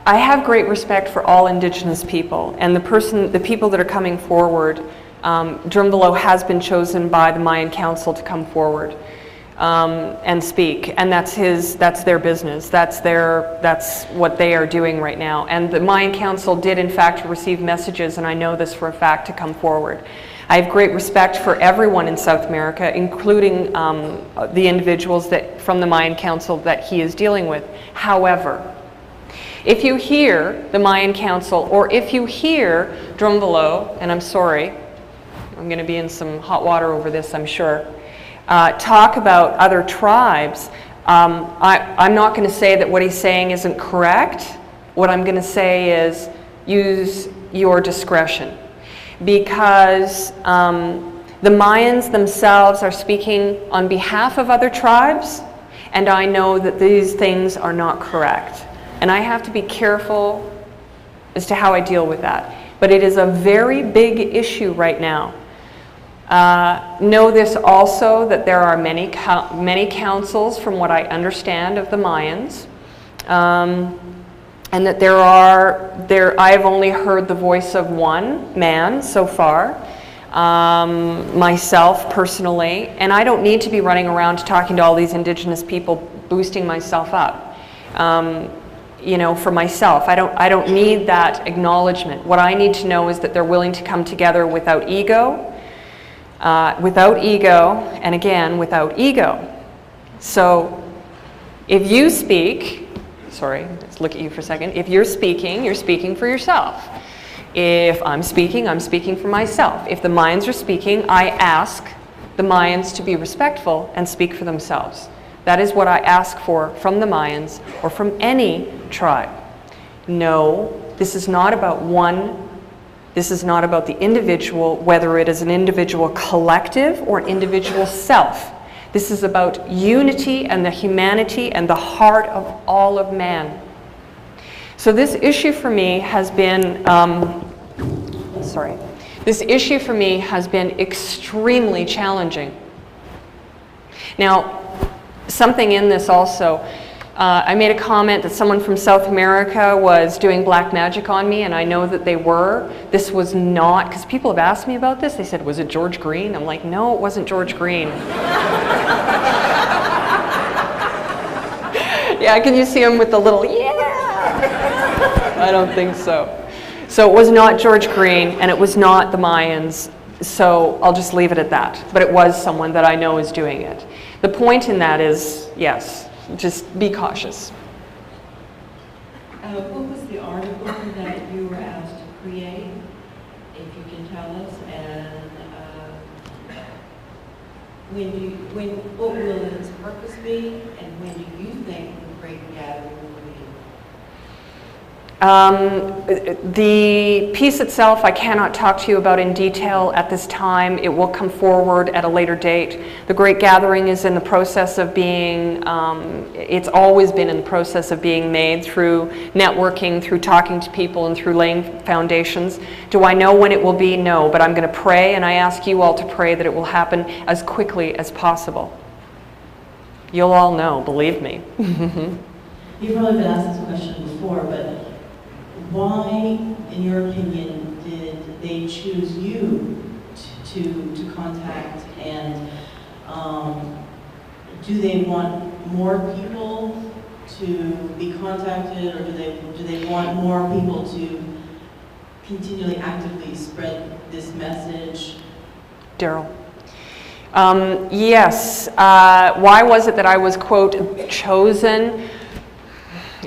I have great respect for all Indigenous people, and the people that are coming forward. Drumbo has been chosen by the Mayan Council to come forward and speak, and that's their business. That's what they are doing right now. And the Mayan Council did, in fact, receive messages, and I know this for a fact, to come forward. I have great respect for everyone in South America, including the individuals from the Mayan Council that he is dealing with. However, if you hear the Mayan Council, or if you hear Drumbo, and I'm sorry, I'm going to be in some hot water over this, I'm sure, talk about other tribes, I'm not going to say that what he's saying isn't correct. What I'm going to say is use your discretion, because the Mayans themselves are speaking on behalf of other tribes, and I know that these things are not correct. And I have to be careful as to how I deal with that. But it is a very big issue right now. Know this also, that there are many councils, from what I understand, of the Mayans. And that I have only heard the voice of one man so far, myself personally. And I don't need to be running around talking to all these Indigenous people, boosting myself up. You know, for myself. I don't need that acknowledgement. What I need to know is that they're willing to come together without ego, and again, without ego. So if you speak, sorry, let's look at you for a second. If you're speaking for yourself. If I'm speaking for myself. If the Mayans are speaking, I ask the Mayans to be respectful and speak for themselves. That is what I ask for from the Mayans or from any tribe. No, this is not about one. This is not about the individual, whether it is an individual collective or an individual self. This is about unity and the humanity and the heart of all of man. So this issue for me has been, extremely challenging. Now, something in this also, I made a comment that someone from South America was doing black magic on me, and I know that they were. This was not, because people have asked me about this. They said, was it George Green? I'm like, no, it wasn't George Green. Yeah, can you see him with the little, yeah? I don't think so. So it was not George Green, and it was not the Mayans. So I'll just leave it at that. But it was someone that I know is doing it. The point in that is, yes, just be cautious. What was the article that you were asked to create, if you can tell us, and what will its purpose be, and when do you think the Great Gathering will be? The piece itself I cannot talk to you about in detail at this time. It will come forward at a later date. The Great Gathering is in the process of being, it's always been in the process of being made through networking, through talking to people, and through laying foundations. Do I know when it will be? No, but I'm going to pray, and I ask you all to pray that it will happen as quickly as possible. You'll all know, believe me. You've probably been asked this question before, but why, in your opinion, did they choose you to contact, and do they want more people to be contacted, or do they want more people to continually actively spread this message? Daryl. Yes. Why was it that I was, quote, chosen?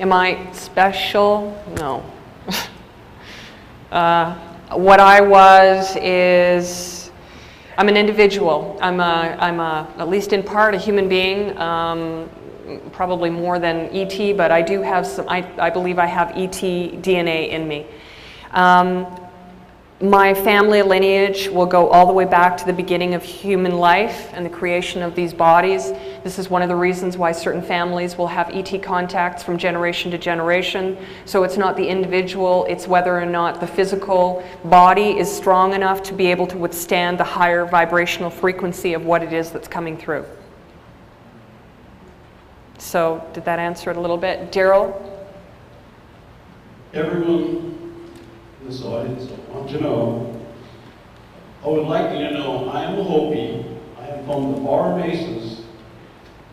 Am I special? No. What I was is, I'm an individual. I'm at least in part, a human being. Probably more than ET, but I do have some, I believe I have ET DNA in me. My family lineage will go all the way back to the beginning of human life and the creation of these bodies. This is one of the reasons why certain families will have ET contacts from generation to generation. So it's not the individual, it's whether or not the physical body is strong enough to be able to withstand the higher vibrational frequency of what it is that's coming through. So did that answer it a little bit? Daryl? Everyone in this audience, I want you to know, I would like you to know I am a Hopi. I am from the far mesas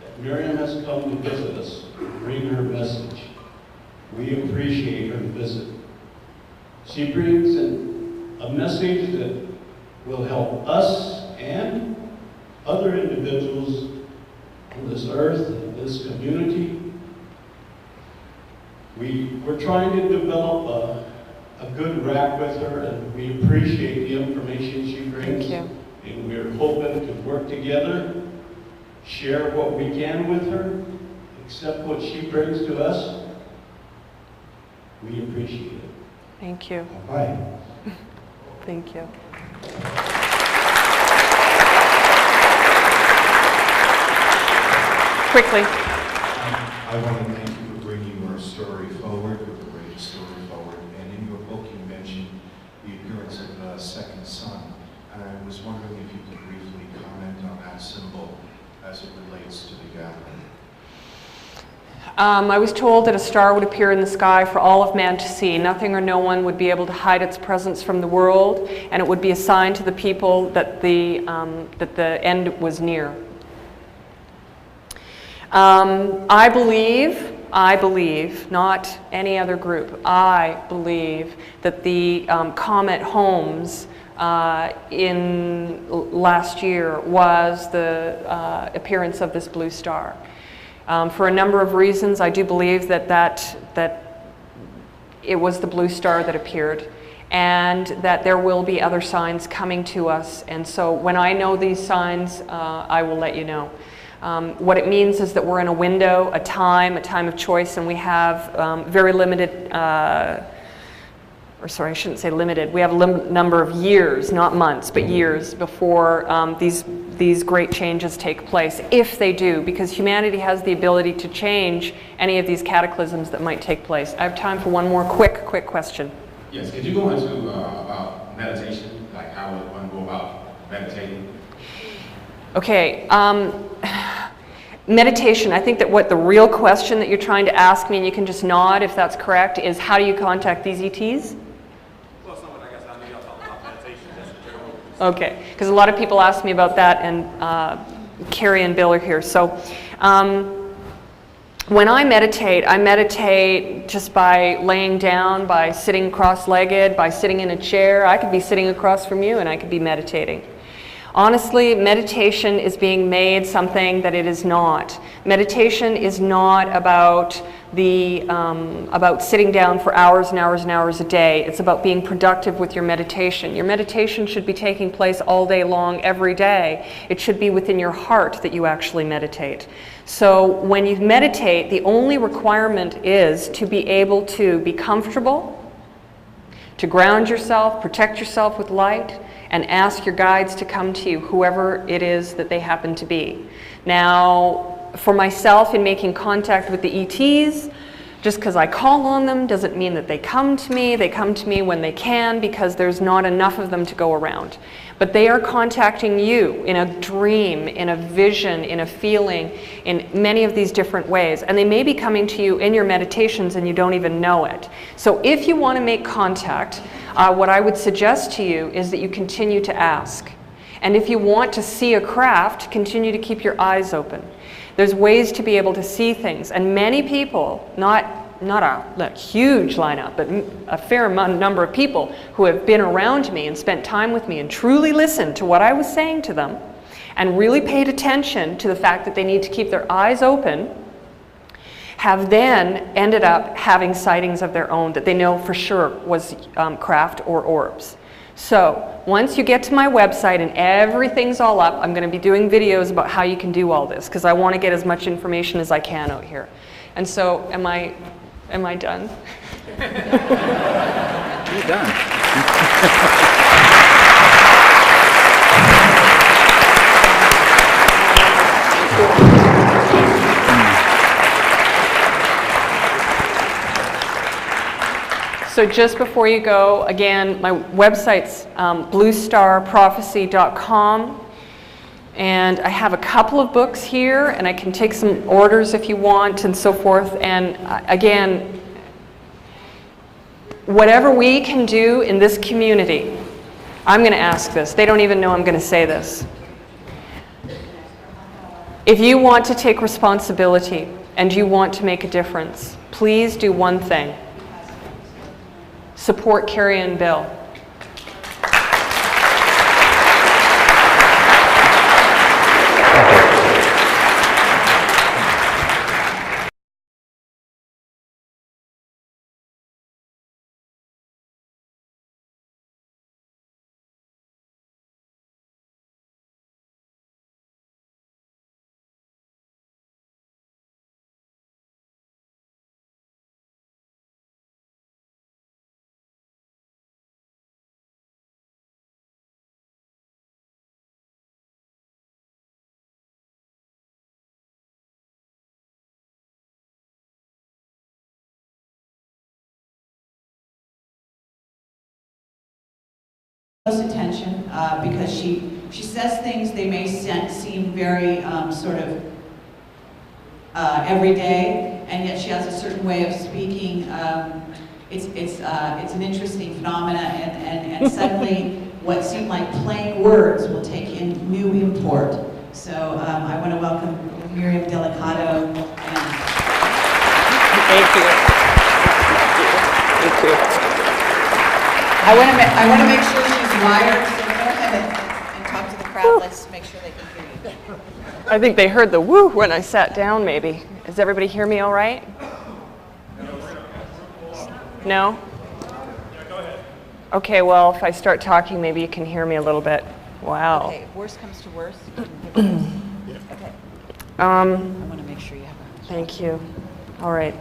that Miriam has come to visit us and bring her message. We appreciate her visit. She brings in a message that will help us and other individuals on this earth, in this community. We're trying to develop a good rap with her, and we appreciate the information she brings. Thank you. And we're hoping to work together, share what we can with her, accept what she brings to us. We appreciate it. Thank you. Bye. Thank you. Quickly. I want to thank you for bringing your story forward, your great story forward. And in your book, you mentioned the appearance of a second son. And I was wondering if you could briefly comment on that symbol as it relates to the gathering. I was told that a star would appear in the sky for all of man to see. Nothing or no one would be able to hide its presence from the world, and it would be a sign to the people that the end was near. I believe, not any other group, I believe that the comet Holmes in last year was the appearance of this blue star. For a number of reasons, I do believe that it was the blue star that appeared, and that there will be other signs coming to us. And so when I know these signs, I will let you know. What it means is that we're in a window, a time of choice, and we have very limited, or sorry, I shouldn't say limited, we have a number of years, not months, but years before these great changes take place, if they do, because humanity has the ability to change any of these cataclysms that might take place. I have time for one more quick question. Yes, could you go into about meditation, like how would one go about meditating? Okay, meditation, I think that what the real question that you're trying to ask me, and you can just nod if that's correct, is how do you contact these ETs? Well, someone, I guess, I know y'all talking about meditation, that's the general. Okay, because a lot of people ask me about that, and Carrie and Bill are here. So when I meditate just by laying down, by sitting cross-legged, by sitting in a chair. I could be sitting across from you and I could be meditating. Honestly, meditation is being made something that it is not. Meditation is not about about sitting down for hours and hours and hours a day. It's about being productive with your meditation. Your meditation should be taking place all day long, every day. It should be within your heart that you actually meditate. So when you meditate, the only requirement is to be able to be comfortable, to ground yourself, protect yourself with light, and ask your guides to come to you, whoever it is that they happen to be. Now, for myself, in making contact with the ETs, just because I call on them doesn't mean that they come to me. They come to me when they can, because there's not enough of them to go around. But they are contacting you in a dream, in a vision, in a feeling, in many of these different ways. And they may be coming to you in your meditations and you don't even know it. So if you want to make contact, what I would suggest to you is that you continue to ask. And if you want to see a craft, continue to keep your eyes open. There's ways to be able to see things. And many people, not not a huge lineup, but a fair number of people who have been around me and spent time with me and truly listened to what I was saying to them and really paid attention to the fact that they need to keep their eyes open, have then ended up having sightings of their own that they know for sure was craft or orbs. So once you get to my website and everything's all up, I'm going to be doing videos about how you can do all this, because I want to get as much information as I can out here. And so, am I done? You're done. So just before you go, again, my website's bluestarprophecy.com, and I have a couple of books here, and I can take some orders if you want and so forth. And again, whatever we can do in this community, I'm going to ask this. They don't even know I'm going to say this. If you want to take responsibility and you want to make a difference, please do one thing. Support Carrie and Bill. Close attention because she says things they may seem very sort of everyday, and yet she has a certain way of speaking. It's an interesting phenomenon, and suddenly what seem like plain words will take in new import. So I want to welcome Miriam Delicado. Thank you. Thank you. I want to make sure she's wired, so go ahead and talk to the crowd. Let's make sure they can hear you. I think they heard the woo when I sat down, maybe. Does everybody hear me all right? No? Yeah, go ahead. Okay, well, if I start talking, maybe you can hear me a little bit. Wow. Okay, if worst comes to worst, you can hear us. Okay. I want to make sure you have a... Thank you. All right.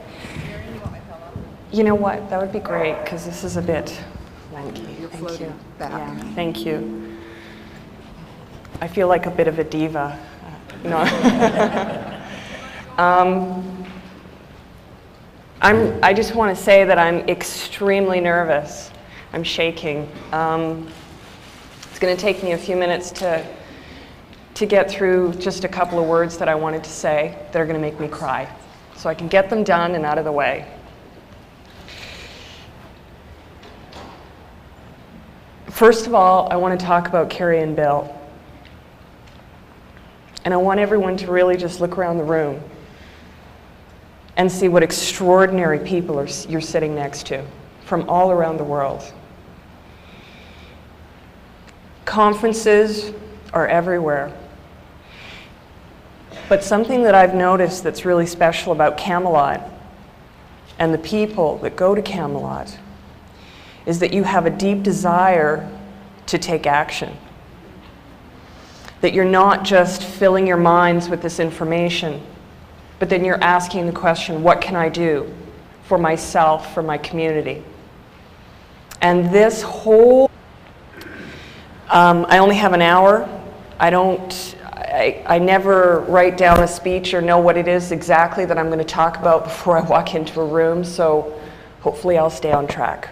You know what? That would be great, because this is a bit lanky. Thank you. Yeah, thank you. I feel like a bit of a diva. No. I just want to say that I'm extremely nervous. I'm shaking. It's going to take me a few minutes to get through just a couple of words that I wanted to say that are going to make me cry, so I can get them done and out of the way. First of all, I want to talk about Carrie and Bill. And I want everyone to really just look around the room and see what extraordinary people you're sitting next to from all around the world. Conferences are everywhere. But something that I've noticed that's really special about Camelot and the people that go to Camelot is that you have a deep desire to take action. That you're not just filling your minds with this information, but then you're asking the question, what can I do for myself, for my community? And this whole, I only have an hour. I never write down a speech or know what it is exactly that I'm going to talk about before I walk into a room, so hopefully I'll stay on track.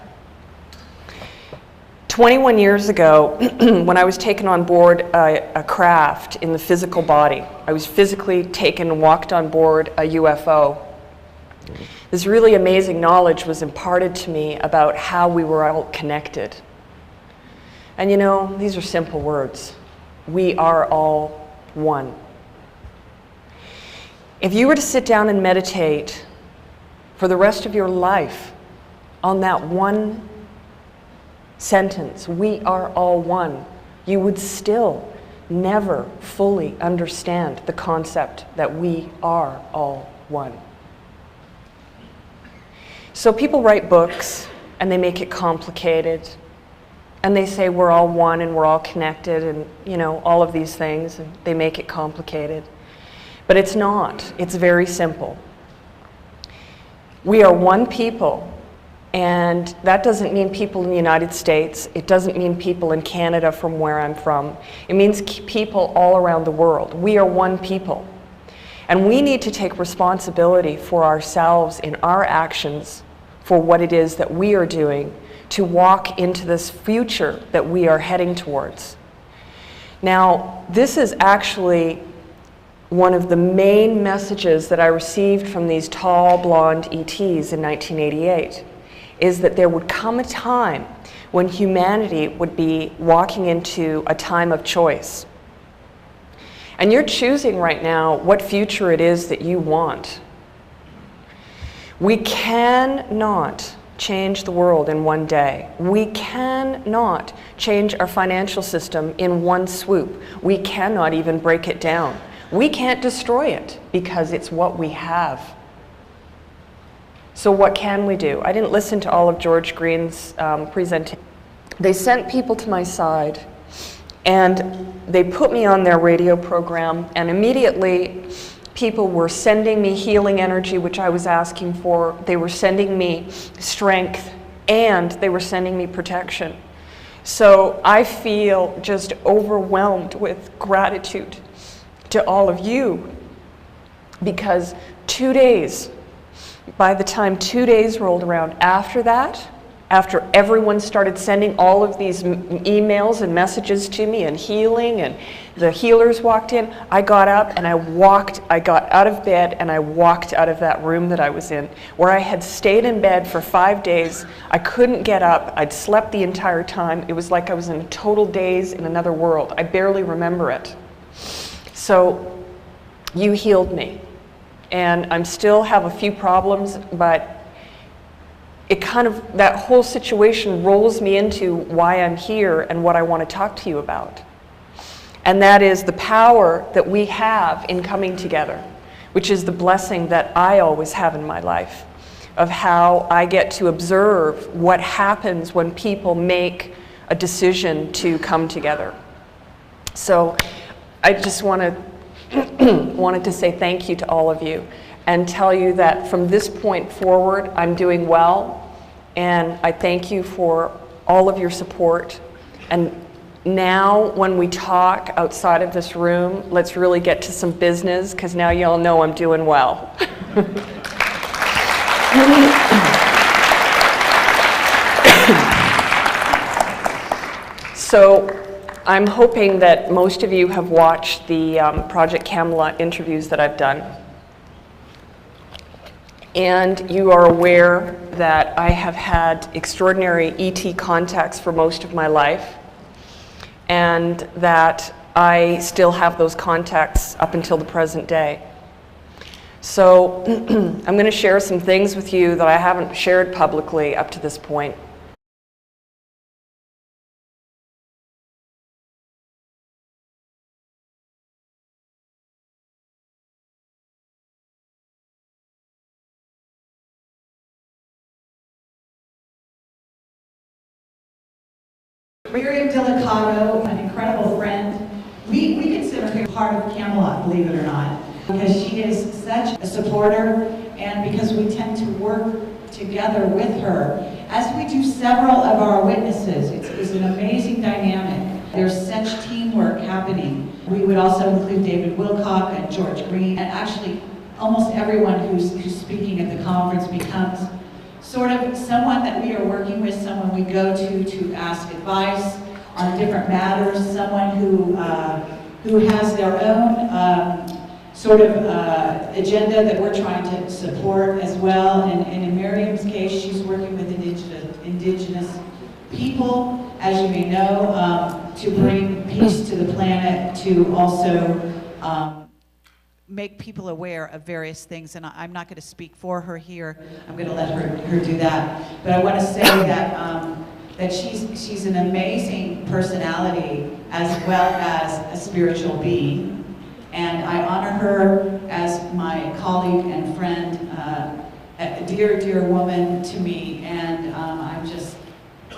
21 years ago, when I was taken on board a craft in the physical body, I was physically taken and walked on board a UFO. This really amazing knowledge was imparted to me about how we were all connected. And you know, these are simple words. We are all one. If you were to sit down and meditate for the rest of your life on that one sentence, we are all one, you would still never fully understand the concept that we are all one. So people write books and they make it complicated, and they say we're all one and we're all connected and, you know, all of these things, and they make it complicated. But it's not. It's very simple. We are one people, and that doesn't mean people in the United States. It doesn't mean people in Canada from where I'm from. It means people all around the world. We are one people. And we need to take responsibility for ourselves in our actions, for what it is that we are doing to walk into this future that we are heading towards. Now, this is actually one of the main messages that I received from these tall, blonde ETs in 1988, is that there would come a time when humanity would be walking into a time of choice. And you're choosing right now what future it is that you want. We cannot change the world in one day. We cannot change our financial system in one swoop. We cannot even break it down. We can't destroy it because it's what we have. So what can we do? I didn't listen to all of George Green's presentation. They sent people to my side and they put me on their radio program, and immediately people were sending me healing energy, which I was asking for. They were sending me strength, and they were sending me protection. So I feel just overwhelmed with gratitude to all of you, because 2 days, by the time 2 days rolled around after that, after everyone started sending all of these emails and messages to me and healing, and the healers walked in, I got up and I got out of bed and I walked out of that room that I was in, where I had stayed in bed for 5 days. I couldn't get up. I'd slept the entire time. It was like I was in a total daze in another world. I barely remember it. So you healed me. And I still have a few problems, but it kind of, that whole situation rolls me into why I'm here and what I want to talk to you about. And that is the power that we have in coming together, which is the blessing that I always have in my life, of how I get to observe what happens when people make a decision to come together. So I just wanted to say thank you to all of you and tell you that from this point forward, I'm doing well, and I thank you for all of your support. And now, when we talk outside of this room, let's really get to some business, because now you all know I'm doing well. So, I'm hoping that most of you have watched the Project Camelot interviews that I've done. And you are aware that I have had extraordinary ET contacts for most of my life, and that I still have those contacts up until the present day. So I'm going to share some things with you that I haven't shared publicly up to this point. Miriam Delicado, an incredible friend. We consider her part of Camelot, believe it or not, because she is such a supporter, and because we tend to work together with her. As we do several of our witnesses, it's an amazing dynamic. There's such teamwork happening. We would also include David Wilcock and George Green, and actually almost everyone who's speaking at the conference becomes sort of someone that we are working with, someone we go to ask advice on different matters, someone who has their own sort of agenda that we're trying to support as well. And in Miriam's case, she's working with indigenous people, as you may know, to bring peace to the planet, to also make people aware of various things, and I'm not going to speak for her here. I'm going to let her do that. But I want to say that that she's an amazing personality as well as a spiritual being, and I honor her as my colleague and friend, a dear, dear woman to me, and I'm just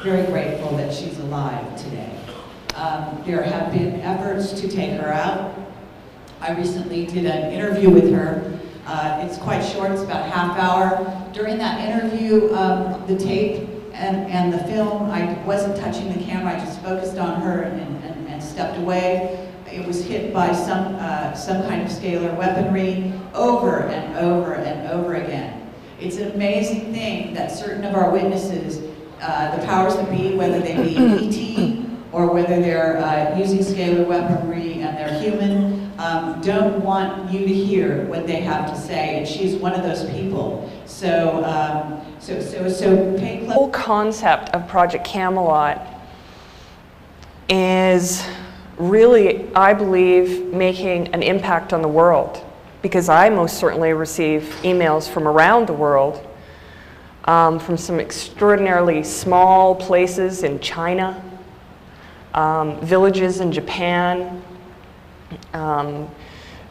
very grateful that she's alive today. There have been efforts to take her out. I recently did an interview with her. It's quite short, it's about a half hour. During that interview, the tape and the film, I wasn't touching the camera, I just focused on her and stepped away. It was hit by some kind of scalar weaponry over and over and over again. It's an amazing thing that certain of our witnesses, the powers that be, whether they be ET or whether they're using scalar weaponry and they're human, don't want you to hear what they have to say, and she's one of those people. So, pay close. The whole concept of Project Camelot is really, I believe, making an impact on the world, because I most certainly receive emails from around the world, from some extraordinarily small places in China, villages in Japan,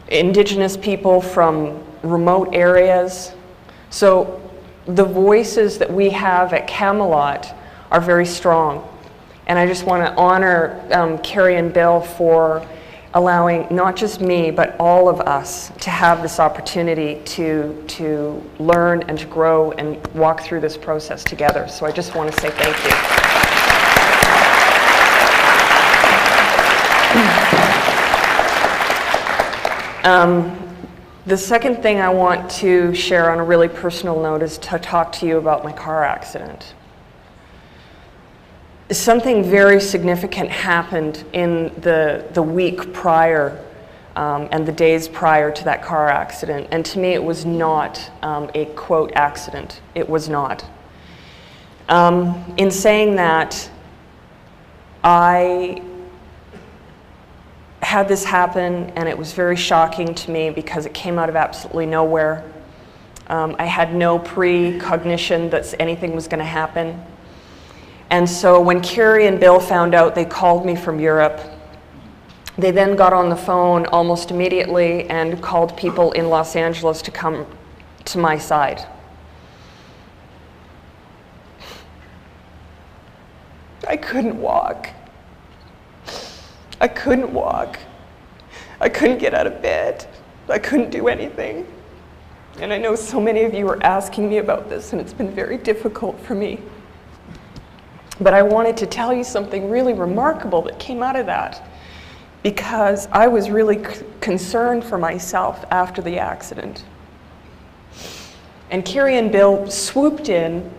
indigenous people from remote areas. So the voices that we have at Camelot are very strong. And I just want to honor Carrie and Bill for allowing not just me, but all of us to have this opportunity to learn and to grow and walk through this process together. So I just want to say thank you. The second thing I want to share on a really personal note is to talk to you about my car accident. Something very significant happened in the week prior and the days prior to that car accident, and to me it was not a quote accident. It was not. In saying that, I had this happen, and it was very shocking to me because it came out of absolutely nowhere. I had no precognition that anything was going to happen. And so when Carrie and Bill found out, they called me from Europe. They then got on the phone almost immediately and called people in Los Angeles to come to my side. I couldn't walk. I couldn't walk. I couldn't get out of bed. I couldn't do anything. And I know so many of you are asking me about this, and it's been very difficult for me. But I wanted to tell you something really remarkable that came out of that, because I was really concerned for myself after the accident. And Carrie and Bill swooped in